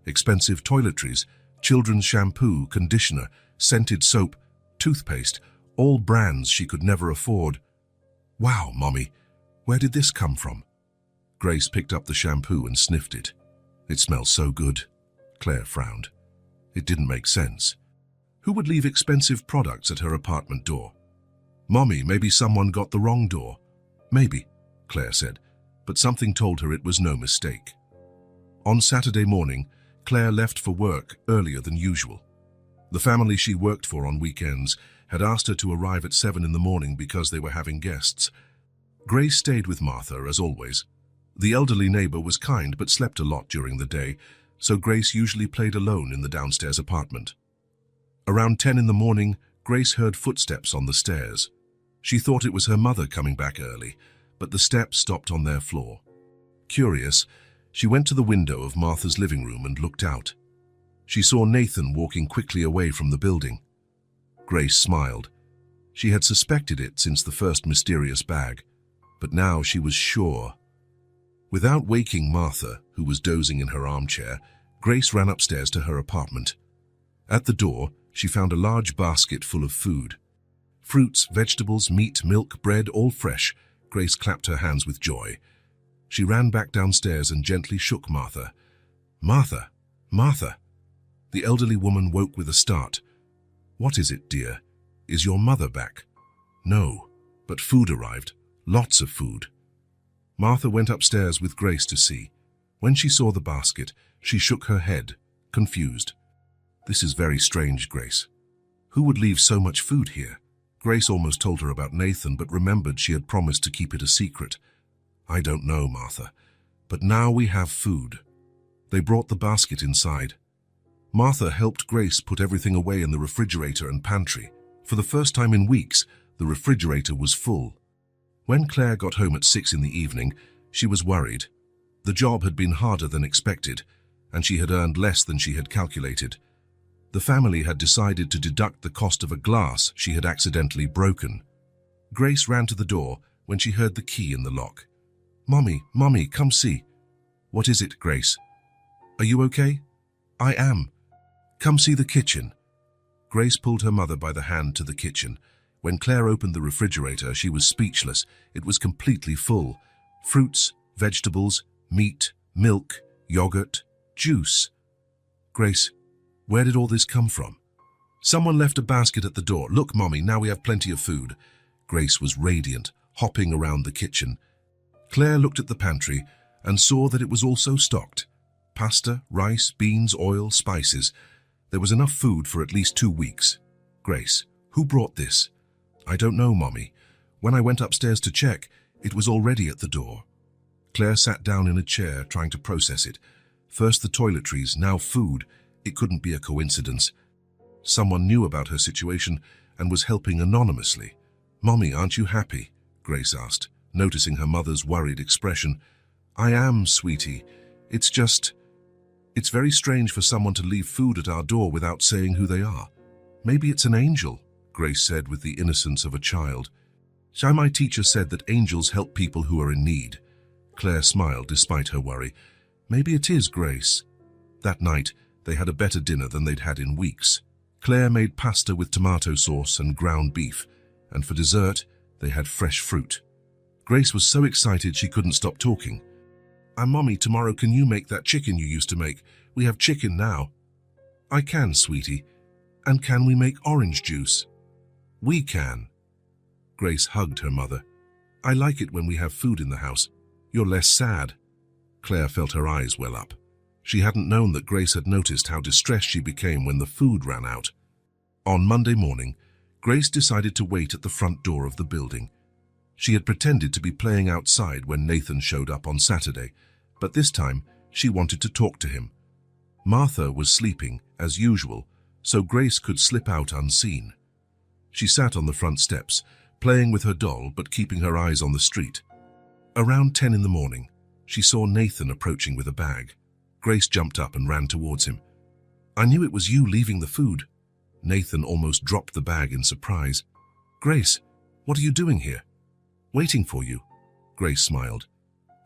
Expensive toiletries, children's shampoo, conditioner, scented soap, toothpaste, all brands she could never afford. Wow, Mommy, where did this come from? Grace picked up the shampoo and sniffed it. It smells so good. Claire frowned. It didn't make sense. Who would leave expensive products at her apartment door? Mommy, maybe someone got the wrong door. Maybe, Claire said, but something told her it was no mistake. On Saturday morning, Claire left for work earlier than usual. The family she worked for on weekends had asked her to arrive at 7 in the morning because they were having guests. Grace stayed with Martha, as always. The elderly neighbor was kind but slept a lot during the day, so Grace usually played alone in the downstairs apartment. Around 10 in the morning, Grace heard footsteps on the stairs. She thought it was her mother coming back early, but the steps stopped on their floor. Curious, she went to the window of Martha's living room and looked out. She saw Nathan walking quickly away from the building. Grace smiled. She had suspected it since the first mysterious bag, but now she was sure. Without waking Martha, who was dozing in her armchair, Grace ran upstairs to her apartment. At the door, she found a large basket full of food. Fruits, vegetables, meat, milk, bread, all fresh. Grace clapped her hands with joy. She ran back downstairs and gently shook Martha. "Martha! Martha!" The elderly woman woke with a start. "What is it, dear? Is your mother back?" "No, but food arrived. Lots of food." Martha went upstairs with Grace to see. When she saw the basket, she shook her head, confused. "This is very strange, Grace. Who would leave so much food here?" Grace almost told her about Nathan, but remembered she had promised to keep it a secret. "I don't know, Martha, but now we have food." They brought the basket inside. Martha helped Grace put everything away in the refrigerator and pantry. For the first time in weeks, the refrigerator was full. When Claire got home at 6 in the evening, she was worried. The job had been harder than expected, and she had earned less than she had calculated. The family had decided to deduct the cost of a glass she had accidentally broken. Grace ran to the door when she heard the key in the lock. Mommy, come see." "What is it, Grace?" "Are you okay?" "I am." "Come see the kitchen." Grace pulled her mother by the hand to the kitchen. When Claire opened the refrigerator, she was speechless. It was completely full. Fruits, vegetables, meat, milk, yogurt, juice. "Grace, where did all this come from?" "Someone left a basket at the door. Look, Mommy, now we have plenty of food." Grace was radiant, hopping around the kitchen. Claire looked at the pantry and saw that it was also stocked. Pasta, rice, beans, oil, spices. There was enough food for at least 2 weeks. "Grace, who brought this?" "I don't know, Mommy. When I went upstairs to check, it was already at the door." Claire sat down in a chair, trying to process it. First the toiletries, now food. It couldn't be a coincidence. Someone knew about her situation and was helping anonymously. "Mommy, aren't you happy?" Grace asked, noticing her mother's worried expression. "I am, sweetie. It's very strange for someone to leave food at our door without saying who they are." "Maybe it's an angel," Grace said with the innocence of a child. "My teacher said that angels help people who are in need." Claire smiled despite her worry. "Maybe it is, Grace." That night, they had a better dinner than they'd had in weeks. Claire made pasta with tomato sauce and ground beef, and for dessert, they had fresh fruit. Grace was so excited she couldn't stop talking. Mommy, tomorrow can you make that chicken you used to make? We have chicken now." "I can, sweetie. And can we make orange juice?" "We can." Grace hugged her mother. "I like it when we have food in the house. You're less sad." Claire felt her eyes well up. She hadn't known that Grace had noticed how distressed she became when the food ran out. On Monday morning, Grace decided to wait at the front door of the building. She had pretended to be playing outside when Nathan showed up on Saturday, but this time she wanted to talk to him. Martha was sleeping, as usual, so Grace could slip out unseen. She sat on the front steps, playing with her doll but keeping her eyes on the street. Around 10 in the morning, she saw Nathan approaching with a bag. Grace jumped up and ran towards him. "I knew it was you leaving the food." Nathan almost dropped the bag in surprise. "Grace, what are you doing here?" "Waiting for you." Grace smiled.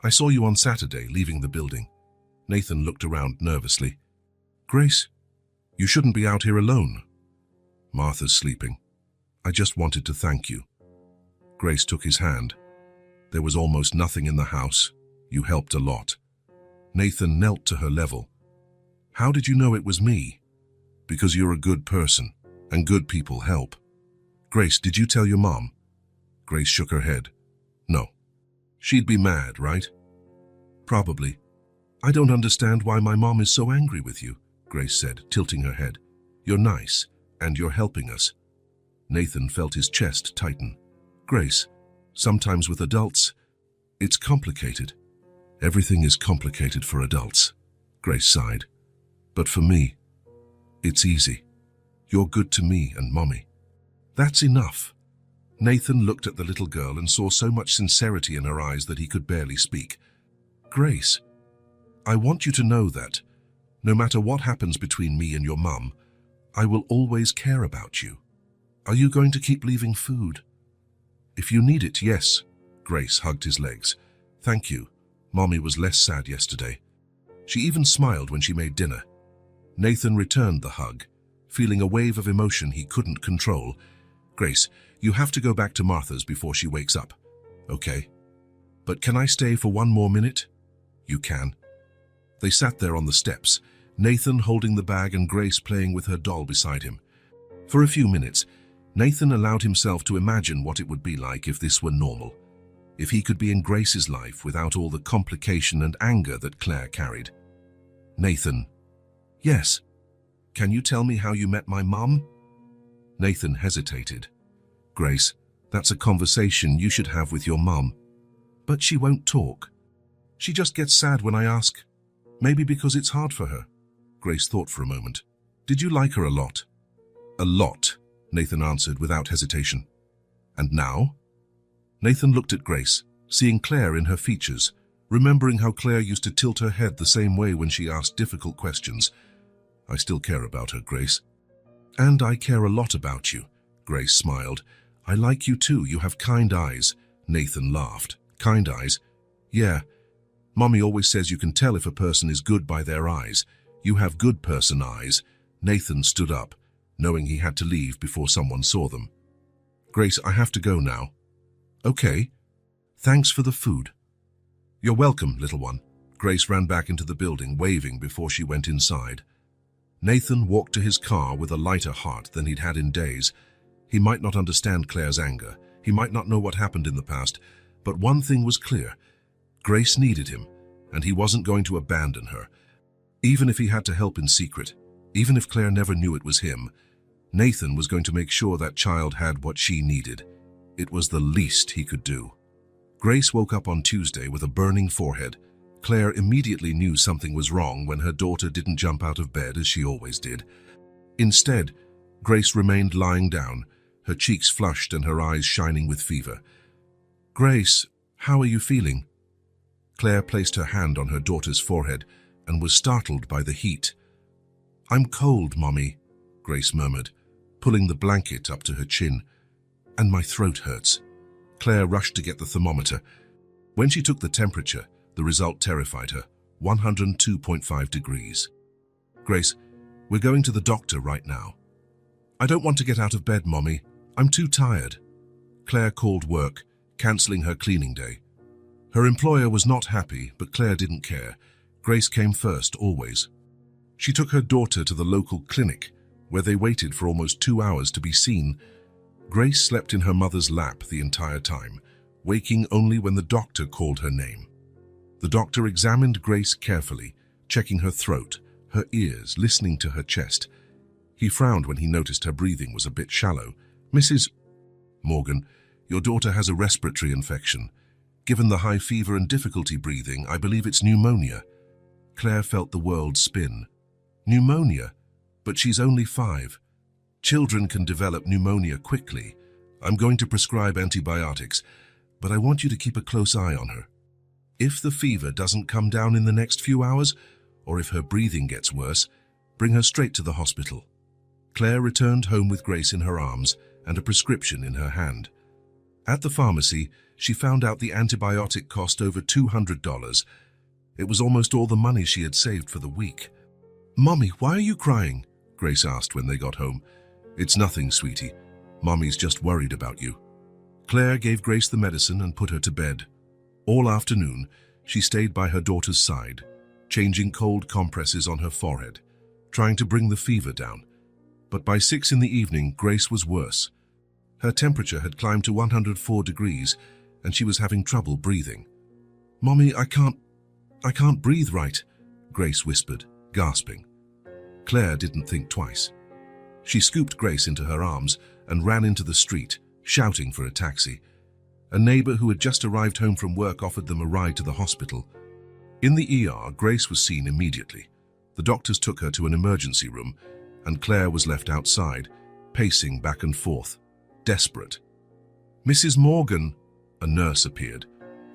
"I saw you on Saturday leaving the building." Nathan looked around nervously. "Grace, you shouldn't be out here alone." "Martha's sleeping." I just wanted to thank you. Grace took his hand. There was almost nothing in the house. You helped a lot. Nathan knelt to her level. How did you know it was me? Because you're a good person, and good people help. Grace, did you tell your mom? Grace shook her head. No. She'd be mad, right? Probably. I don't understand why my mom is so angry with you, Grace said, tilting her head. You're nice, and you're helping us. Nathan felt his chest tighten. Grace, sometimes with adults, it's complicated. Everything is complicated for adults, Grace sighed. But for me, it's easy. You're good to me and Mommy. That's enough. Nathan looked at the little girl and saw so much sincerity in her eyes that he could barely speak. Grace, I want you to know that, no matter what happens between me and your mum, I will always care about you. Are you going to keep leaving food? If you need it, yes. Grace hugged his legs. Thank you. Mommy was less sad yesterday. She even smiled when she made dinner. Nathan returned the hug, feeling a wave of emotion he couldn't control. Grace, you have to go back to Martha's before she wakes up. Okay. But can I stay for one more minute? You can. They sat there on the steps, Nathan holding the bag and Grace playing with her doll beside him. For a few minutes, Nathan allowed himself to imagine what it would be like if this were normal. If he could be in Grace's life without all the complication and anger that Claire carried. Nathan. Yes. Can you tell me how you met my mum? Nathan hesitated. Grace, that's a conversation you should have with your mum. But she won't talk. She just gets sad when I ask. Maybe because it's hard for her. Grace thought for a moment. Did you like her a lot? A lot, Nathan answered without hesitation. And now? Nathan looked at Grace, seeing Claire in her features, remembering how Claire used to tilt her head the same way when she asked difficult questions. I still care about her, Grace. And I care a lot about you, Grace smiled. I like you too, you have kind eyes. Nathan laughed. Kind eyes? Yeah. Mommy always says you can tell if a person is good by their eyes. You have good person eyes. Nathan stood up, knowing he had to leave before someone saw them. Grace, I have to go now. Okay. Thanks for the food. You're welcome, little one. Grace ran back into the building, waving before she went inside. Nathan walked to his car with a lighter heart than he'd had in days. He might not understand Claire's anger. He might not know what happened in the past. But one thing was clear. Grace needed him, and he wasn't going to abandon her. Even if he had to help in secret, even if Claire never knew it was him, Nathan was going to make sure that child had what she needed. It was the least he could do. Grace woke up on Tuesday with a burning forehead. Claire immediately knew something was wrong when her daughter didn't jump out of bed as she always did. Instead, Grace remained lying down, her cheeks flushed and her eyes shining with fever. Grace, how are you feeling? Claire placed her hand on her daughter's forehead and was startled by the heat. I'm cold, Mommy, Grace murmured, pulling the blanket up to her chin. And my throat hurts. Claire rushed to get the thermometer. When she took the temperature, the result terrified her, 102.5 degrees. Grace, we're going to the doctor right now. I don't want to get out of bed, Mommy. I'm too tired. Claire called work, cancelling her cleaning day. Her employer was not happy, but Claire didn't care. Grace came first, always. She took her daughter to the local clinic, where they waited for almost 2 hours to be seen. Grace slept in her mother's lap the entire time, waking only when the doctor called her name. The doctor examined Grace carefully, checking her throat, her ears, listening to her chest. He frowned when he noticed her breathing was a bit shallow. Mrs. Morgan, your daughter has a respiratory infection. Given the high fever and difficulty breathing, I believe it's pneumonia. Claire felt the world spin. Pneumonia? But she's only 5. Children can develop pneumonia quickly. I'm going to prescribe antibiotics, but I want you to keep a close eye on her. If the fever doesn't come down in the next few hours, or if her breathing gets worse, bring her straight to the hospital. Claire returned home with Grace in her arms and a prescription in her hand. At the pharmacy, she found out the antibiotic cost over $200. It was almost all the money she had saved for the week. Mommy, why are you crying? Grace asked when they got home. It's nothing, sweetie. Mommy's just worried about you. Claire gave Grace the medicine and put her to bed. All afternoon, she stayed by her daughter's side, changing cold compresses on her forehead, trying to bring the fever down. But by 6 in the evening, Grace was worse. Her temperature had climbed to 104 degrees, and she was having trouble breathing. "Mommy, I can't breathe right," Grace whispered, gasping. Claire didn't think twice. She scooped Grace into her arms and ran into the street, shouting for a taxi. A neighbor who had just arrived home from work offered them a ride to the hospital. In the ER, Grace was seen immediately. The doctors took her to an emergency room, and Claire was left outside, pacing back and forth, desperate. "Mrs. Morgan," a nurse appeared.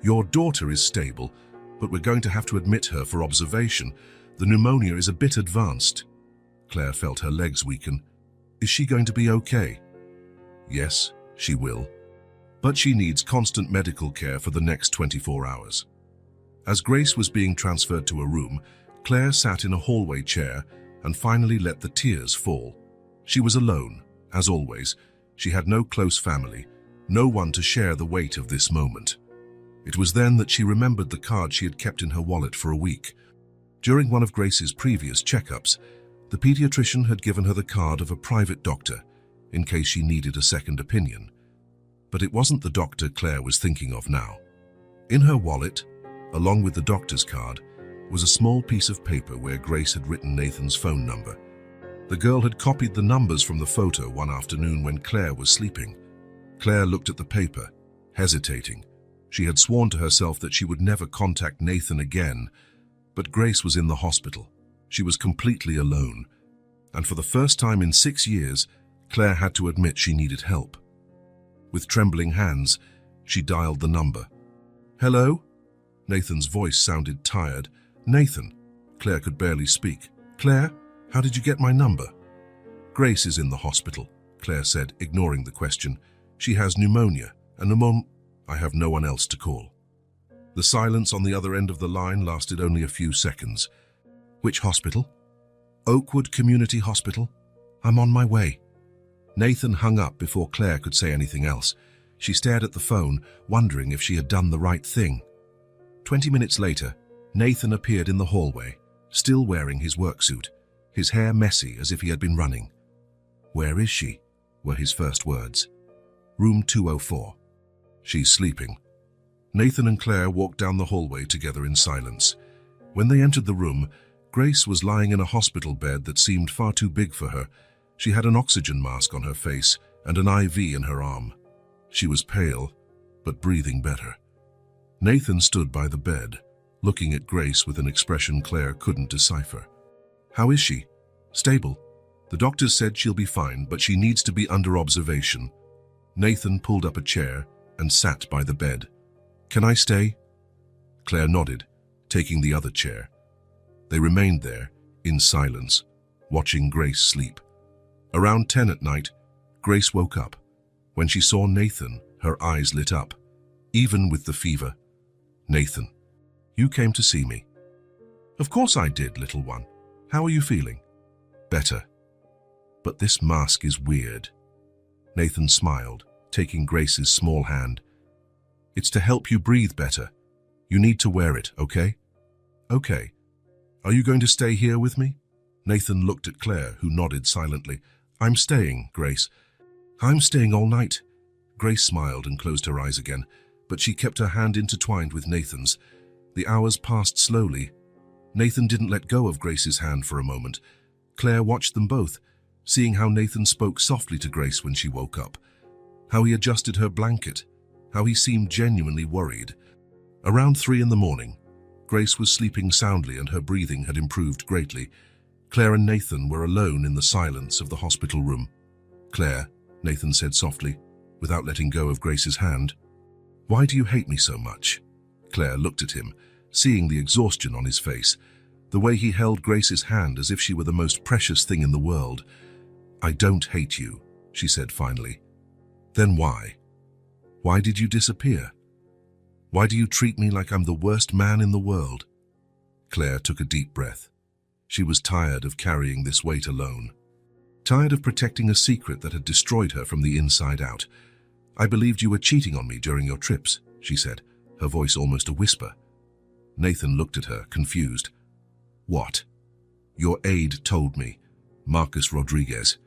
"Your daughter is stable, but we're going to have to admit her for observation. The pneumonia is a bit advanced." Claire felt her legs weaken. "Is she going to be okay?" "Yes, she will. But she needs constant medical care for the next 24 hours. As Grace was being transferred to a room, Claire sat in a hallway chair and finally let the tears fall. She was alone, as always. She had no close family, no one to share the weight of this moment. It was then that she remembered the card she had kept in her wallet for a week. During one of Grace's previous checkups, the pediatrician had given her the card of a private doctor, in case she needed a second opinion. But it wasn't the doctor Claire was thinking of now. In her wallet, along with the doctor's card, was a small piece of paper where Grace had written Nathan's phone number. The girl had copied the numbers from the photo one afternoon when Claire was sleeping. Claire looked at the paper, hesitating. She had sworn to herself that she would never contact Nathan again, but Grace was in the hospital. She was completely alone, and for the first time in 6 years, Claire had to admit she needed help. With trembling hands, she dialed the number. "Hello?" Nathan's voice sounded tired. "Nathan." Claire could barely speak. "Claire, how did you get my number?" "Grace is in the hospital," Claire said, ignoring the question. "She has pneumonia, and I have no one else to call." The silence on the other end of the line lasted only a few seconds. "Which hospital?" "Oakwood Community Hospital. I'm on my way." Nathan hung up before Claire could say anything else. She stared at the phone, wondering if she had done the right thing. 20 minutes later, Nathan appeared in the hallway, still wearing his work suit, his hair messy as if he had been running. "Where is she?" were his first words. "Room 204. She's sleeping." Nathan and Claire walked down the hallway together in silence. When they entered the room, Grace was lying in a hospital bed that seemed far too big for her. She had an oxygen mask on her face and an IV in her arm. She was pale, but breathing better. Nathan stood by the bed, looking at Grace with an expression Claire couldn't decipher. "How is she?" "Stable. The doctors said she'll be fine, but she needs to be under observation." Nathan pulled up a chair and sat by the bed. "Can I stay?" Claire nodded, taking the other chair. They remained there, in silence, watching Grace sleep. Around 10 at night, Grace woke up. When she saw Nathan, her eyes lit up, even with the fever. "Nathan, you came to see me." "Of course I did, little one. How are you feeling?" "Better. But this mask is weird." Nathan smiled, taking Grace's small hand. "It's to help you breathe better. You need to wear it, okay?" "Okay. Are you going to stay here with me?" Nathan looked at Claire, who nodded silently. "I'm staying, Grace." "I'm staying all night." Grace smiled and closed her eyes again, but she kept her hand intertwined with Nathan's. The hours passed slowly. Nathan didn't let go of Grace's hand for a moment. Claire watched them both, seeing how Nathan spoke softly to Grace when she woke up, how he adjusted her blanket, how he seemed genuinely worried. Around 3 in the morning, Grace was sleeping soundly and her breathing had improved greatly. Claire and Nathan were alone in the silence of the hospital room. "Claire," Nathan said softly, without letting go of Grace's hand. "Why do you hate me so much?" Claire looked at him, seeing the exhaustion on his face, the way he held Grace's hand as if she were the most precious thing in the world. "I don't hate you," she said finally. "Then why? Why did you disappear? Why do you treat me like I'm the worst man in the world?" Claire took a deep breath. She was tired of carrying this weight alone. Tired of protecting a secret that had destroyed her from the inside out. I believed you were cheating on me during your trips, she said, her voice almost a whisper. Nathan looked at her, confused. What? Your aide told me. Marcus Rodriguez.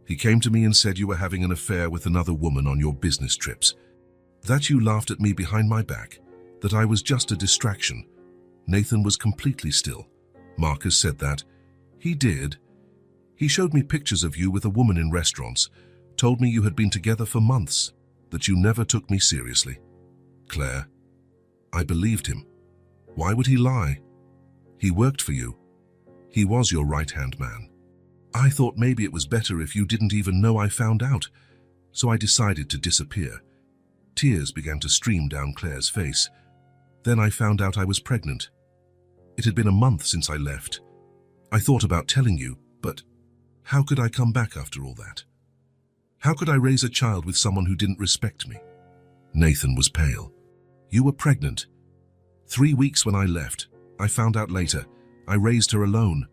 He came to me and said you were having an affair with another woman on your business trips. That you laughed at me behind my back. That I was just a distraction. Nathan was completely still. Marcus said that. He did. He showed me pictures of you with a woman in restaurants, told me you had been together for months, that you never took me seriously. Claire, I believed him. Why would he lie? He worked for you. He was your right-hand man. I thought maybe it was better if you didn't even know I found out, so I decided to disappear. Tears began to stream down Claire's face. Then I found out I was pregnant. It had been a month since I left. I thought about telling you, but how could I come back after all that? How could I raise a child with someone who didn't respect me? Nathan was pale. You were pregnant. 3 weeks when I left. I found out later. I raised her alone.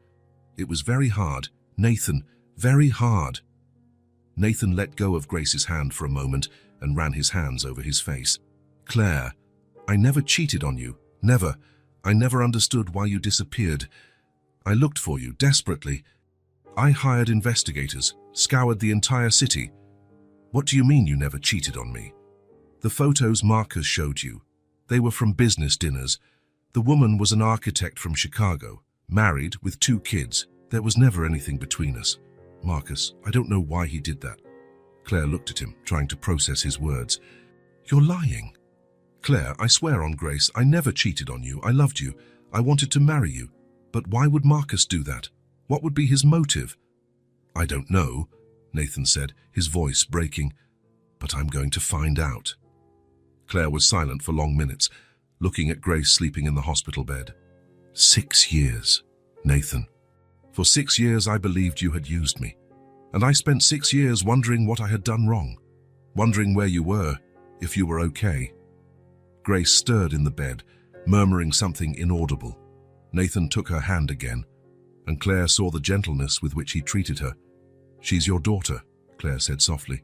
It was very hard. Nathan, very hard. Nathan let go of Grace's hand for a moment and ran his hands over his face. Claire, I never cheated on you. Never. I never understood why you disappeared. I looked for you desperately. I hired investigators, scoured the entire city. What do you mean you never cheated on me? The photos Marcus showed you. They were from business dinners. The woman was an architect from Chicago, married with 2 kids. There was never anything between us. Marcus, I don't know why he did that. Claire looked at him, trying to process his words. You're lying. Claire, I swear on Grace, I never cheated on you. I loved you. I wanted to marry you. But why would Marcus do that? What would be his motive? I don't know, Nathan said, his voice breaking. But I'm going to find out. Claire was silent for long minutes, looking at Grace sleeping in the hospital bed. 6 years, Nathan. For 6 years I believed you had used me. And I spent 6 years wondering what I had done wrong. Wondering where you were, if you were okay. Grace stirred in the bed, murmuring something inaudible. Nathan took her hand again, and Claire saw the gentleness with which he treated her. She's your daughter, Claire said softly.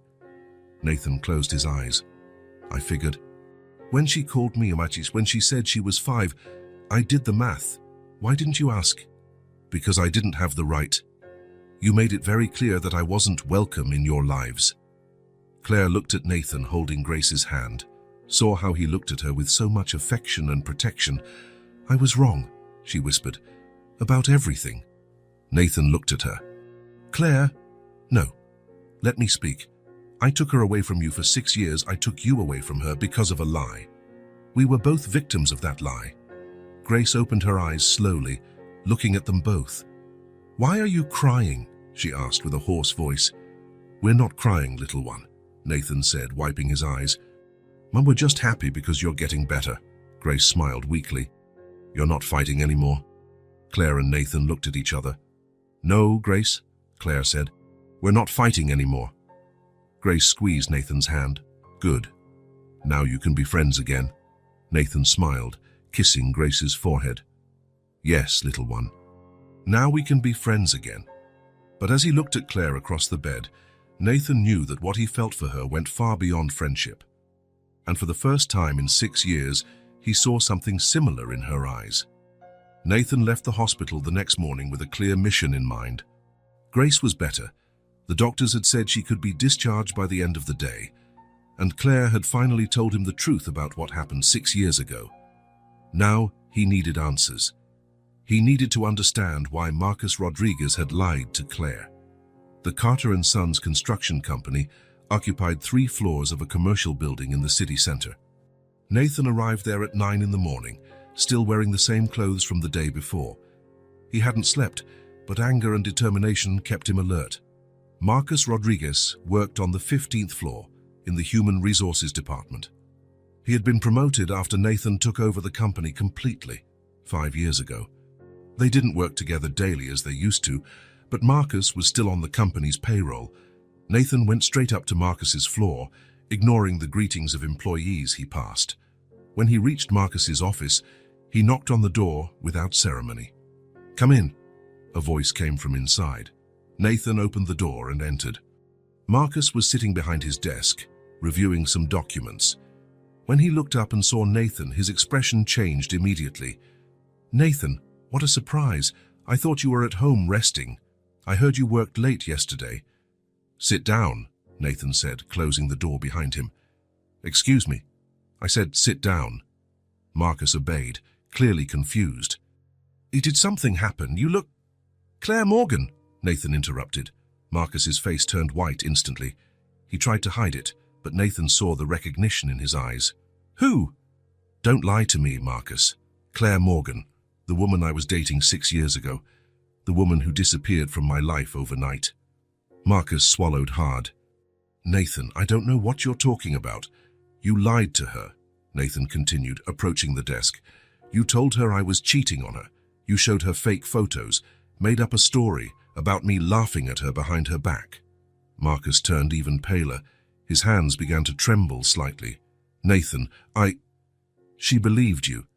Nathan closed his eyes. I figured. When she called me Amachis, when she said she was 5, I did the math. Why didn't you ask? Because I didn't have the right. You made it very clear that I wasn't welcome in your lives. Claire looked at Nathan holding Grace's hand, saw how he looked at her with so much affection and protection. I was wrong, she whispered, about everything. Nathan looked at her. Claire, no, let me speak. I took her away from you for 6 years. I took you away from her because of a lie. We were both victims of that lie. Grace opened her eyes slowly, looking at them both. Why are you crying? She asked with a hoarse voice. We're not crying, little one, Nathan said, wiping his eyes. Mum, we're just happy because you're getting better. Grace smiled weakly. You're not fighting anymore? Claire and Nathan looked at each other. No, Grace, Claire said. We're not fighting anymore. Grace squeezed Nathan's hand. Good. Now you can be friends again. Nathan smiled, kissing Grace's forehead. Yes, little one. Now we can be friends again. But as he looked at Claire across the bed, Nathan knew that what he felt for her went far beyond friendship. And for the first time in 6 years, he saw something similar in her eyes. Nathan left the hospital the next morning with a clear mission in mind. Grace was better. The doctors had said she could be discharged by the end of the day, and Claire had finally told him the truth about what happened 6 years ago. Now he needed answers. He needed to understand why Marcus Rodriguez had lied to Claire. The Carter & Sons construction company occupied 3 floors of a commercial building in the city center. Nathan arrived there at 9 in the morning, still wearing the same clothes from the day before. He hadn't slept, but anger and determination kept him alert. Marcus Rodriguez worked on the 15th floor in the Human Resources Department. He had been promoted after Nathan took over the company completely 5 years ago. They didn't work together daily as they used to, but Marcus was still on the company's payroll. Nathan went straight up to Marcus's floor, ignoring the greetings of employees he passed. When he reached Marcus's office, he knocked on the door without ceremony. Come in, a voice came from inside. Nathan opened the door and entered. Marcus was sitting behind his desk, reviewing some documents. When he looked up and saw Nathan, his expression changed immediately. "Nathan, what a surprise. I thought you were at home resting. I heard you worked late yesterday." "Sit down," Nathan said, closing the door behind him. "Excuse me." I said, "Sit down." Marcus obeyed, clearly confused. "Did something happen? You look—" "Claire Morgan," Nathan interrupted. Marcus's face turned white instantly. He tried to hide it, but Nathan saw the recognition in his eyes. "Who?" "Don't lie to me, Marcus. Claire Morgan, the woman I was dating 6 years ago, the woman who disappeared from my life overnight." Marcus swallowed hard. "Nathan, I don't know what you're talking about. You lied to her," Nathan continued, approaching the desk. "You told her I was cheating on her. You showed her fake photos, made up a story about me laughing at her behind her back." Marcus turned even paler. His hands began to tremble slightly. "Nathan, She believed you.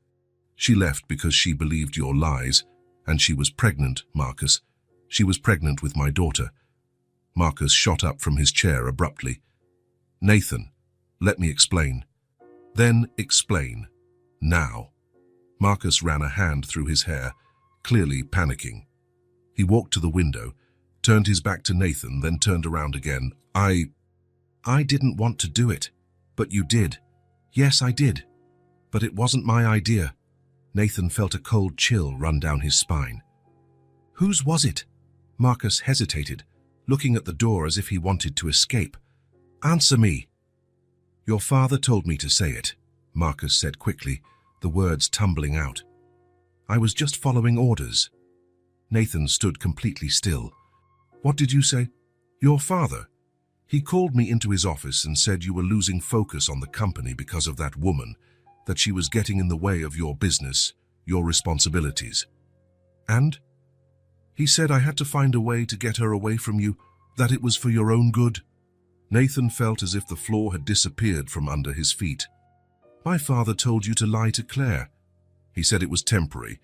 She left because she believed your lies, and she was pregnant, Marcus. She was pregnant with my daughter." Marcus shot up from his chair abruptly. "Nathan, let me explain." "Then explain. Now." Marcus ran a hand through his hair, clearly panicking. He walked to the window, turned his back to Nathan, then turned around again. I didn't want to do it, but you did. Yes, I did. But it wasn't my idea." Nathan felt a cold chill run down his spine. "Whose was it?" Marcus hesitated, looking at the door as if he wanted to escape. "Answer me." "Your father told me to say it," Marcus said quickly, the words tumbling out. "I was just following orders." Nathan stood completely still. "What did you say?" "Your father. He called me into his office and said you were losing focus on the company because of that woman, that she was getting in the way of your business, your responsibilities." "And?" "He said I had to find a way to get her away from you, that it was for your own good." Nathan felt as if the floor had disappeared from under his feet. "My father told you to lie to Claire. He said it was temporary,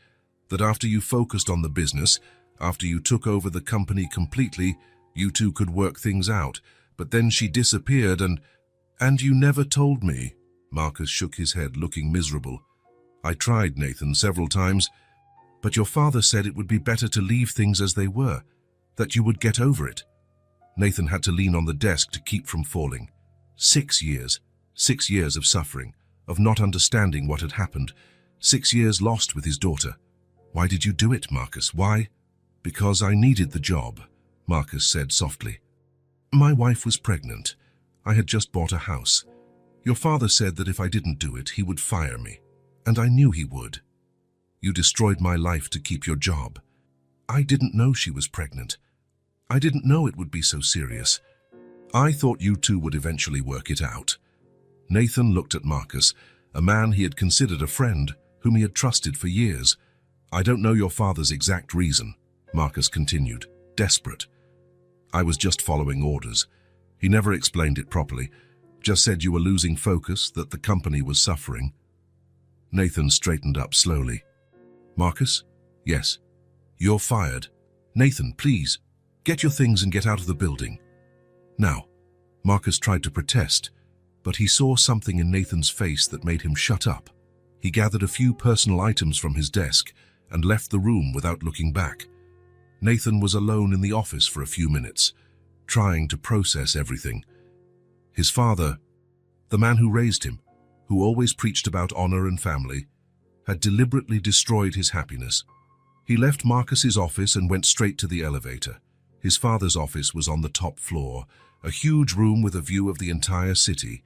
that after you focused on the business, after you took over the company completely, you two could work things out. But then she disappeared and you never told me." Marcus shook his head, looking miserable. "I tried, Nathan, several times, but your father said it would be better to leave things as they were, that you would get over it." Nathan had to lean on the desk to keep from falling. 6 years. 6 years of suffering, of not understanding what had happened. 6 years lost with his daughter. "Why did you do it, Marcus? Why?" "Because I needed the job," Marcus said softly. "My wife was pregnant. I had just bought a house. Your father said that if I didn't do it, he would fire me. And I knew he would. You destroyed my life to keep your job. I didn't know she was pregnant. I didn't know it would be so serious. I thought you two would eventually work it out." Nathan looked at Marcus, a man he had considered a friend, whom he had trusted for years. "I don't know your father's exact reason," Marcus continued, desperate. "I was just following orders. He never explained it properly, just said you were losing focus, that the company was suffering." Nathan straightened up slowly. "Marcus?" "Yes." "You're fired. Nathan, please, get your things and get out of the building." "Now." Marcus tried to protest, but he saw something in Nathan's face that made him shut up. He gathered a few personal items from his desk and left the room without looking back. Nathan was alone in the office for a few minutes, trying to process everything. His father, the man who raised him, who always preached about honor and family, had deliberately destroyed his happiness. He left Marcus's office and went straight to the elevator. His father's office was on the top floor, a huge room with a view of the entire city.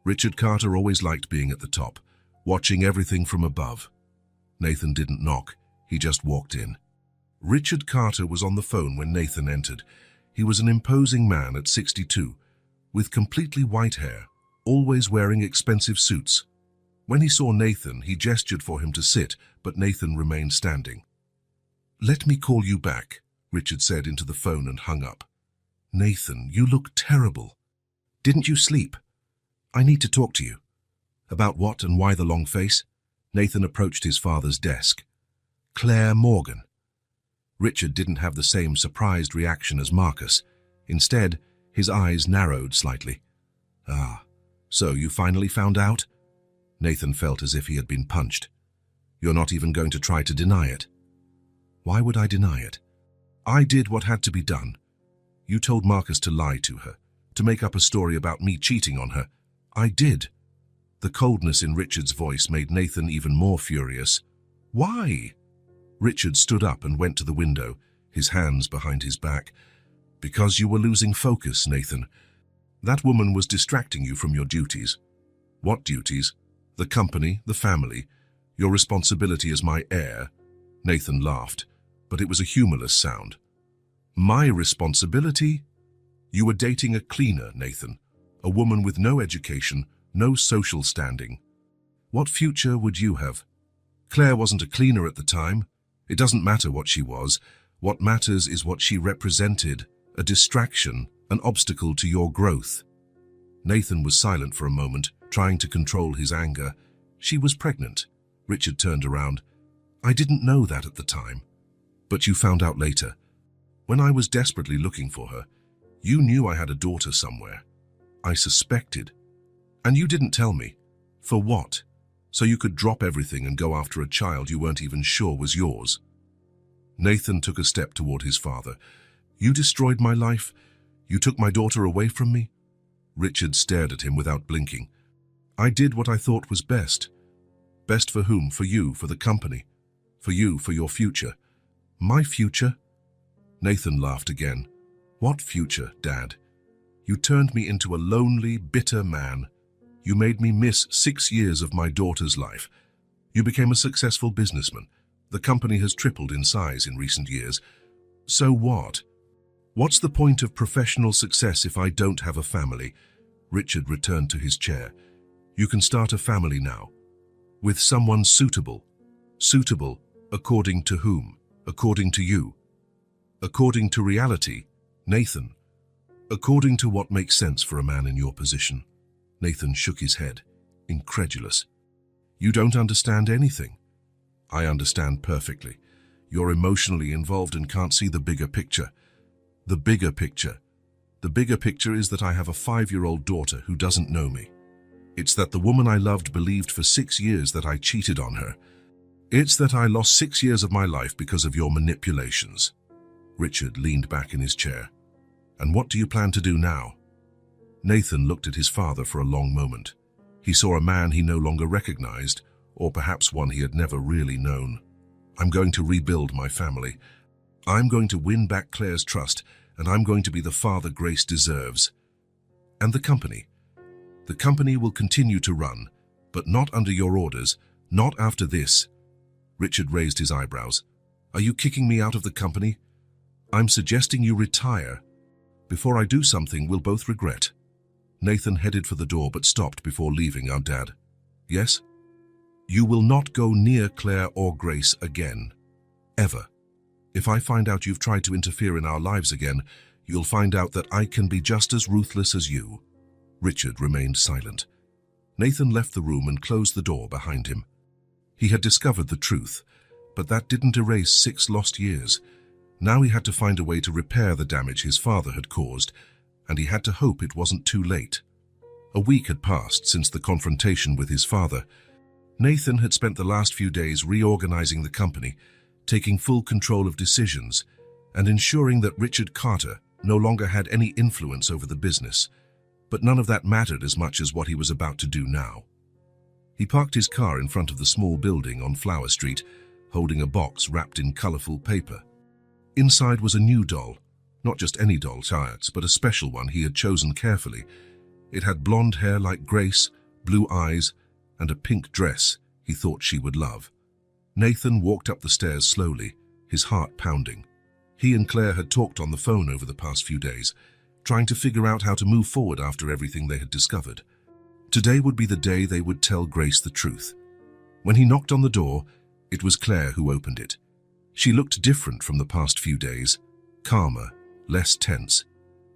Richard Carter always liked being at the top, watching everything from above. Nathan didn't knock, he just walked in. Richard Carter was on the phone when Nathan entered. He was an imposing man at 62, with completely white hair, always wearing expensive suits. When he saw Nathan, he gestured for him to sit, but Nathan remained standing. "Let me call you back," Richard said into the phone and hung up. "Nathan, you look terrible. Didn't you sleep? I need to talk to you." "About what and why the long face?" Nathan approached his father's desk. "Claire Morgan." Richard didn't have the same surprised reaction as Marcus. Instead, his eyes narrowed slightly. "Ah, so you finally found out?" Nathan felt as if he had been punched. "You're not even going to try to deny it?" "Why would I deny it? I did what had to be done. You told Marcus to lie to her, to make up a story about me cheating on her. I did." The coldness in Richard's voice made Nathan even more furious. "Why?" Richard stood up and went to the window, his hands behind his back. "Because you were losing focus, Nathan. That woman was distracting you from your duties." "What duties?" "The company, the family, your responsibility as my heir." Nathan laughed, but it was a humorless sound. "My responsibility?" "You were dating a cleaner, Nathan. A woman with no education, no social standing. What future would you have? Claire wasn't a cleaner at the time. It doesn't matter what she was. What matters is what she represented, a distraction, an obstacle to your growth." Nathan was silent for a moment, trying to control his anger. "She was pregnant." Richard turned around. "I didn't know that at the time." "But you found out later. When I was desperately looking for her, you knew I had a daughter somewhere. I suspected. And you didn't tell me. For what? So you could drop everything and go after a child you weren't even sure was yours." Nathan took a step toward his father. "You destroyed my life? You took my daughter away from me?" Richard stared at him without blinking. "I did what I thought was best." "Best for whom? For you, for the company. For you, for your future." "My future?" Nathan laughed again. "What future, Dad? You turned me into a lonely, bitter man. You made me miss 6 years of my daughter's life. You became a successful businessman. The company has tripled in size in recent years. So what? What's the point of professional success if I don't have a family?" Richard returned to his chair. "You can start a family now. With someone suitable. Suitable according to whom? According to you. According to reality, Nathan. According to what makes sense for a man in your position." Nathan shook his head, incredulous. "You don't understand anything." "I understand perfectly. You're emotionally involved and can't see the bigger picture." "The bigger picture? The bigger picture is that I have a 5-year-old daughter who doesn't know me. It's that the woman I loved believed for 6 years that I cheated on her. It's that I lost 6 years of my life because of your manipulations." Richard leaned back in his chair. "And what do you plan to do now?" Nathan looked at his father for a long moment. He saw a man he no longer recognized, or perhaps one he had never really known. "I'm going to rebuild my family. I'm going to win back Claire's trust, and I'm going to be the father Grace deserves." "And the company?" "The company will continue to run, but not under your orders, not after this." Richard raised his eyebrows. "Are you kicking me out of the company?" "I'm suggesting you retire. Before I do something we'll both regret." Nathan headed for the door but stopped before leaving. "Our dad." "Yes?" "You will not go near Claire or Grace again. Ever. If I find out you've tried to interfere in our lives again, you'll find out that I can be just as ruthless as you." Richard remained silent. Nathan left the room and closed the door behind him. He had discovered the truth, but that didn't erase 6 lost years. Now he had to find a way to repair the damage his father had caused, and he had to hope it wasn't too late. A week had passed since the confrontation with his father. Nathan had spent the last few days reorganizing the company, taking full control of decisions, and ensuring that Richard Carter no longer had any influence over the business. But none of that mattered as much as what he was about to do now. He parked his car in front of the small building on Flower Street, holding a box wrapped in colorful paper. Inside was a new doll, not just any doll, but a special one he had chosen carefully. It had blonde hair like Grace, blue eyes, and a pink dress he thought she would love. Nathan walked up the stairs slowly, his heart pounding. He and Claire had talked on the phone over the past few days, trying to figure out how to move forward after everything they had discovered. Today would be the day they would tell Grace the truth. When he knocked on the door, it was Claire who opened it. She looked different from the past few days, calmer, less tense.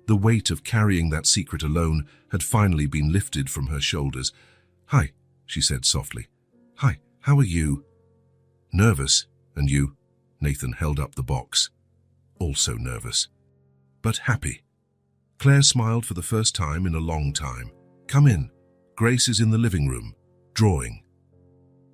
The weight of carrying that secret alone had finally been lifted from her shoulders. "Hi," she said softly. "Hi, how are you?" "Nervous. And you?" Nathan held up the box, also nervous, but happy. Claire smiled for the first time in a long time. "Come in. Grace is in the living room, drawing."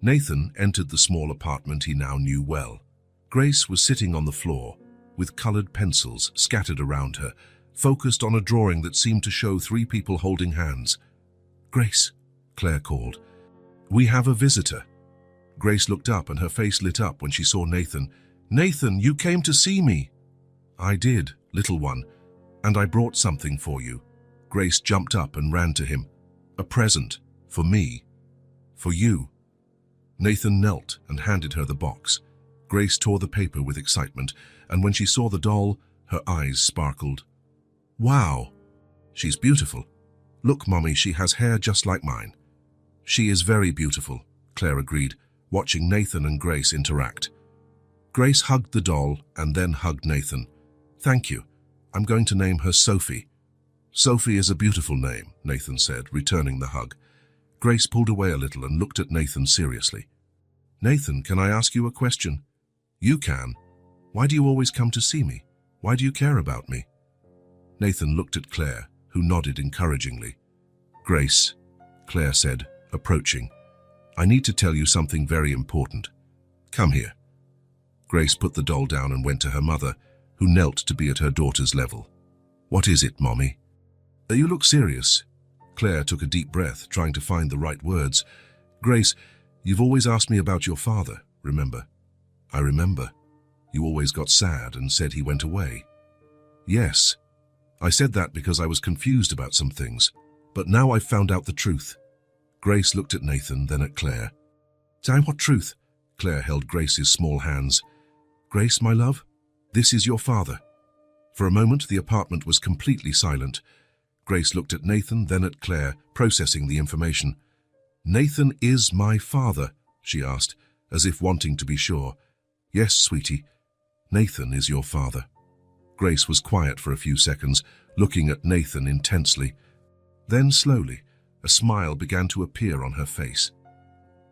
Nathan entered the small apartment he now knew well. Grace was sitting on the floor, with colored pencils scattered around her, focused on a drawing that seemed to show three people holding hands. "Grace," Claire called. "We have a visitor." Grace looked up and her face lit up when she saw Nathan. "Nathan, you came to see me." "I did, little one, and I brought something for you." Grace jumped up and ran to him. "A present, for me, for you." Nathan knelt and handed her the box. Grace tore the paper with excitement, and when she saw the doll, her eyes sparkled. "Wow, she's beautiful. Look, Mommy, she has hair just like mine." "She is very beautiful," Claire agreed, watching Nathan and Grace interact. Grace hugged the doll and then hugged Nathan. "Thank you. I'm going to name her Sophie." "Sophie is a beautiful name," Nathan said, returning the hug. Grace pulled away a little and looked at Nathan seriously. "Nathan, can I ask you a question?" "You can. Why do you always come to see me? Why do you care about me?" Nathan looked at Claire, who nodded encouragingly. "Grace," Claire said, approaching, "I need to tell you something very important. Come here." Grace put the doll down and went to her mother, who knelt to be at her daughter's level. "What is it, Mommy?" "You look serious." Claire took a deep breath, trying to find the right words. "Grace, you've always asked me about your father, remember?" "I remember. You always got sad and said he went away." "Yes. I said that because I was confused about some things, but now I've found out the truth." Grace looked at Nathan, then at Claire. "Tell what truth?" Claire held Grace's small hands. "Grace, my love, this is your father." For a moment, the apartment was completely silent. Grace looked at Nathan, then at Claire, processing the information. "Nathan is my father?" she asked, as if wanting to be sure. "Yes, sweetie, Nathan is your father." Grace was quiet for a few seconds, looking at Nathan intensely. Then slowly, a smile began to appear on her face.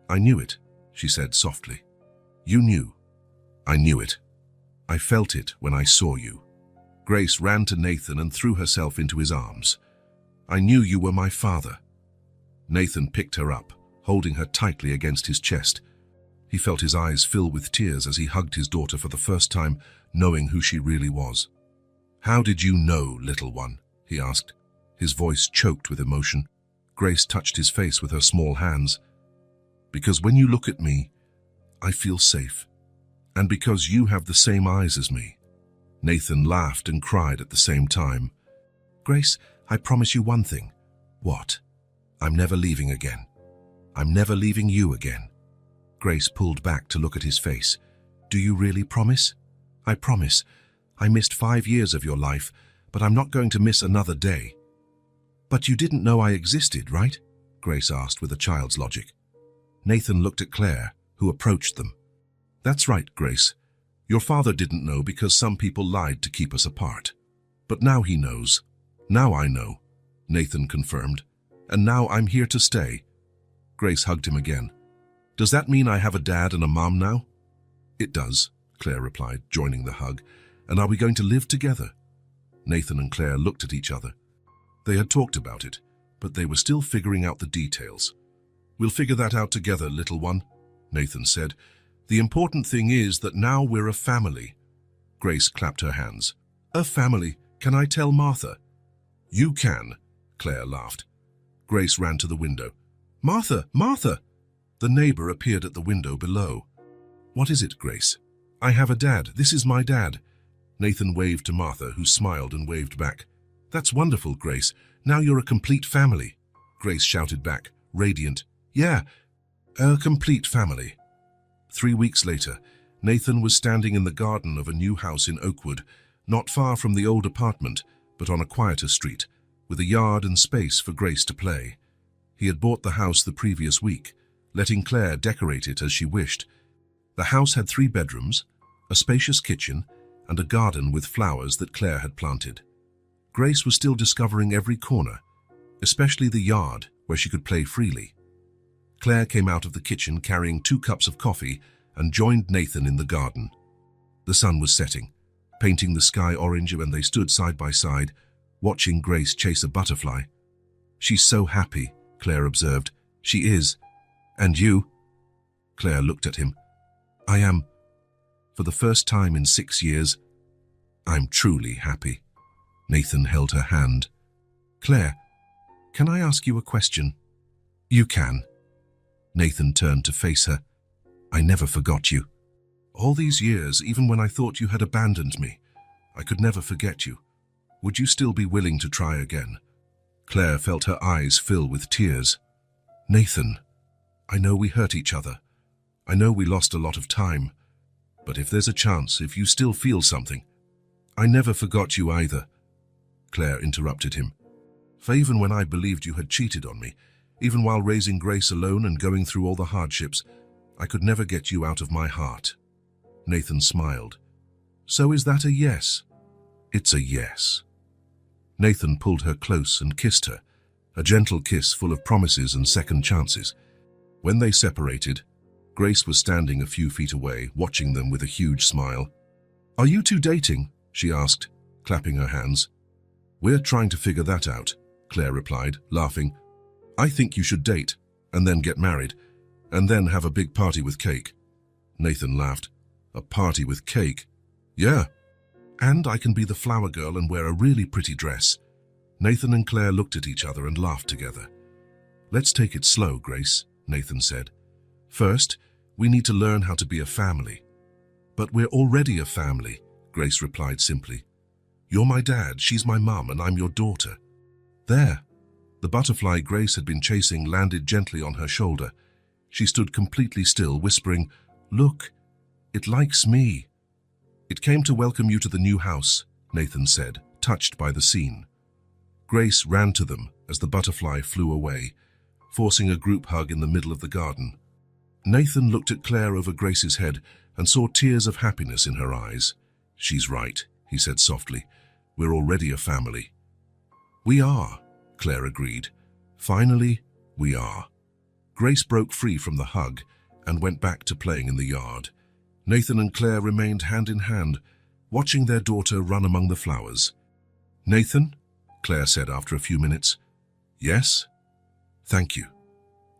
"I knew it," she said softly. "You knew." "I knew it. I felt it when I saw you." Grace ran to Nathan and threw herself into his arms. "I knew you were my father." Nathan picked her up, holding her tightly against his chest. He felt his eyes fill with tears as he hugged his daughter for the first time, knowing who she really was. "How did you know, little one?" he asked, his voice choked with emotion. Grace touched his face with her small hands. "Because when you look at me, I feel safe. And because you have the same eyes as me." Nathan laughed and cried at the same time. "Grace, I promise you one thing." "What?" "I'm never leaving again. I'm never leaving you again." Grace pulled back to look at his face. "Do you really promise?" "I promise. I missed 5 years of your life, but I'm not going to miss another day." "But you didn't know I existed, right?" Grace asked with a child's logic. Nathan looked at Claire, who approached them. "That's right, Grace. Your father didn't know because some people lied to keep us apart. But now he knows. Now I know," Nathan confirmed. "And now I'm here to stay." Grace hugged him again. "Does that mean I have a dad and a mom now?" "It does," Claire replied, joining the hug. "And are we going to live together?" Nathan and Claire looked at each other. They had talked about it, but they were still figuring out the details. "We'll figure that out together, little one," Nathan said. "The important thing is that now we're a family." Grace clapped her hands. "A family? Can I tell Martha?" "You can," Claire laughed. Grace ran to the window. "Martha! Martha!" The neighbor appeared at the window below. "What is it, Grace?" "I have a dad. This is my dad." Nathan waved to Martha, who smiled and waved back. "That's wonderful, Grace. Now you're a complete family." Grace shouted back, radiant. "Yeah, a complete family." 3 weeks later, Nathan was standing in the garden of a new house in Oakwood, not far from the old apartment, but on a quieter street, with a yard and space for Grace to play. He had bought the house the previous week, letting Claire decorate it as she wished. The house had 3 bedrooms, a spacious kitchen, and a garden with flowers that Claire had planted. Grace was still discovering every corner, especially the yard where she could play freely. Claire came out of the kitchen carrying 2 cups of coffee and joined Nathan in the garden. The sun was setting, painting the sky orange when they stood side by side, watching Grace chase a butterfly. "She's so happy," Claire observed. "She is. And you?" Claire looked at him. "I am. For the first time in 6 years, I'm truly happy." Nathan held her hand. "Claire, can I ask you a question?" "You can." Nathan turned to face her. "I never forgot you. All these years, even when I thought you had abandoned me, I could never forget you. Would you still be willing to try again?" Claire felt her eyes fill with tears. "Nathan, I know we hurt each other. I know we lost a lot of time. But if there's a chance, if you still feel something—" "I never forgot you either," Claire interrupted him. "For even when I believed you had cheated on me, even while raising Grace alone and going through all the hardships, I could never get you out of my heart." Nathan smiled. "So is that a yes?" "It's a yes." Nathan pulled her close and kissed her, a gentle kiss full of promises and second chances. When they separated, Grace was standing a few feet away, watching them with a huge smile. "Are you two dating?" she asked, clapping her hands. "We're trying to figure that out," Claire replied, laughing. "I think you should date, and then get married, and then have a big party with cake." Nathan laughed. "A party with cake?" "Yeah. And I can be the flower girl and wear a really pretty dress." Nathan and Claire looked at each other and laughed together. "Let's take it slow, Grace," Nathan said. "First, we need to learn how to be a family." "But we're already a family," Grace replied simply. "You're my dad, she's my mum, and I'm your daughter." There. The butterfly Grace had been chasing landed gently on her shoulder. She stood completely still, whispering, "Look, it likes me." "It came to welcome you to the new house," Nathan said, touched by the scene. Grace ran to them as the butterfly flew away, forcing a group hug in the middle of the garden. Nathan looked at Claire over Grace's head and saw tears of happiness in her eyes. "She's right," he said softly. "We're already a family." "We are," Claire agreed. "Finally, we are." Grace broke free from the hug and went back to playing in the yard. Nathan and Claire remained hand in hand, watching their daughter run among the flowers. "Nathan," Claire said after a few minutes. "Yes?" "Thank you."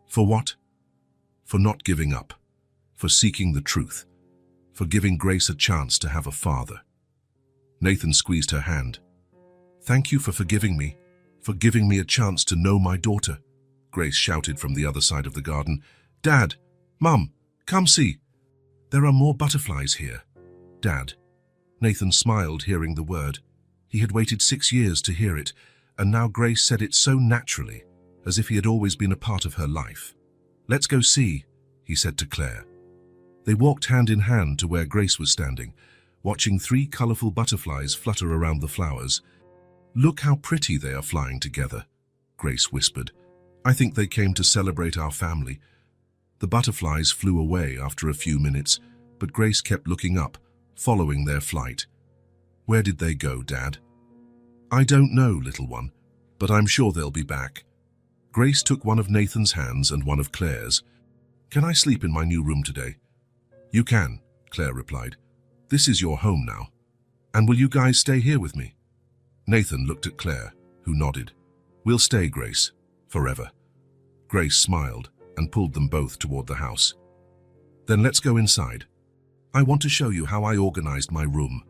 "For what?" "For not giving up, for seeking the truth, for giving Grace a chance to have a father." Nathan squeezed her hand. "Thank you for forgiving me, for giving me a chance to know my daughter," Grace shouted from the other side of the garden. "Dad, Mum, come see. There are more butterflies here." "Dad." Nathan smiled, hearing the word. He had waited 6 years to hear it, and now Grace said it so naturally, as if he had always been a part of her life. "Let's go see," he said to Claire. They walked hand in hand to where Grace was standing, watching 3 colorful butterflies flutter around the flowers. "Look how pretty they are flying together," Grace whispered. "I think they came to celebrate our family." The butterflies flew away after a few minutes, but Grace kept looking up, following their flight. "Where did they go, Dad?" "I don't know, little one, but I'm sure they'll be back." Grace took one of Nathan's hands and one of Claire's. "Can I sleep in my new room today?" "You can," Claire replied. "This is your home now. And will you guys stay here with me?" Nathan looked at Claire, who nodded. "We'll stay, Grace, forever." Grace smiled and pulled them both toward the house. "Then let's go inside. I want to show you how I organized my room."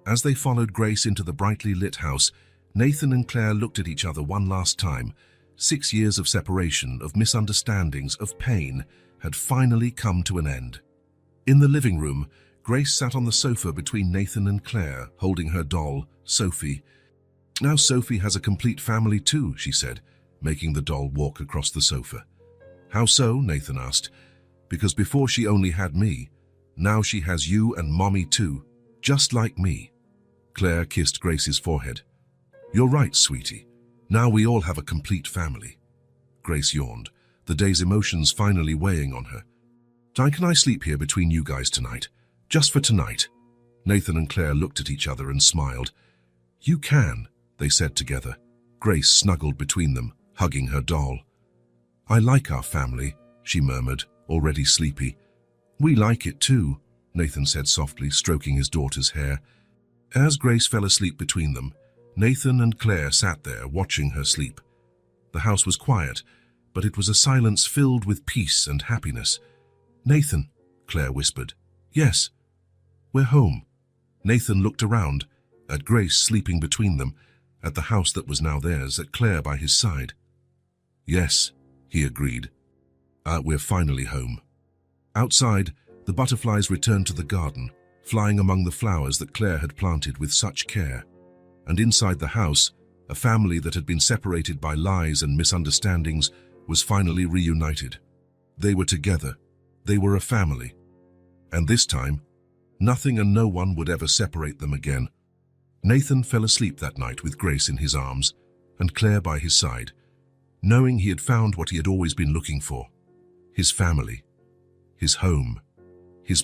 As they followed Grace into the brightly lit house, Nathan and Claire looked at each other one last time. 6 years of separation, of misunderstandings, of pain, had finally come to an end. In the living room, Grace sat on the sofa between Nathan and Claire, holding her doll, Sophie. "Now Sophie has a complete family too," she said, making the doll walk across the sofa. "How so?" Nathan asked. "Because before she only had me, now she has you and Mommy too, just like me." Claire kissed Grace's forehead. "You're right, sweetie. Now we all have a complete family." Grace yawned, the day's emotions finally weighing on her. Can I sleep here between you guys tonight? Just for tonight?" Nathan and Claire looked at each other and smiled. "You can," they said together. Grace snuggled between them, hugging her doll. "I like our family," she murmured, already sleepy. "We like it too." Nathan said softly, stroking his daughter's hair. As Grace fell asleep between them, Nathan and Claire sat there watching her sleep. The house was quiet, but it was a silence filled with peace and happiness. "Nathan," Claire whispered. "Yes, we're home." Nathan looked around, at Grace sleeping between them, at the house that was now theirs, at Claire by his side. "Yes," he agreed. We're finally home." Outside, the butterflies returned to the garden, flying among the flowers that Claire had planted with such care. And inside the house, a family that had been separated by lies and misunderstandings was finally reunited. They were together. They were a family. And this time, nothing and no one would ever separate them again. Nathan fell asleep that night with Grace in his arms and Claire by his side, knowing he had found what he had always been looking for: his family, his home.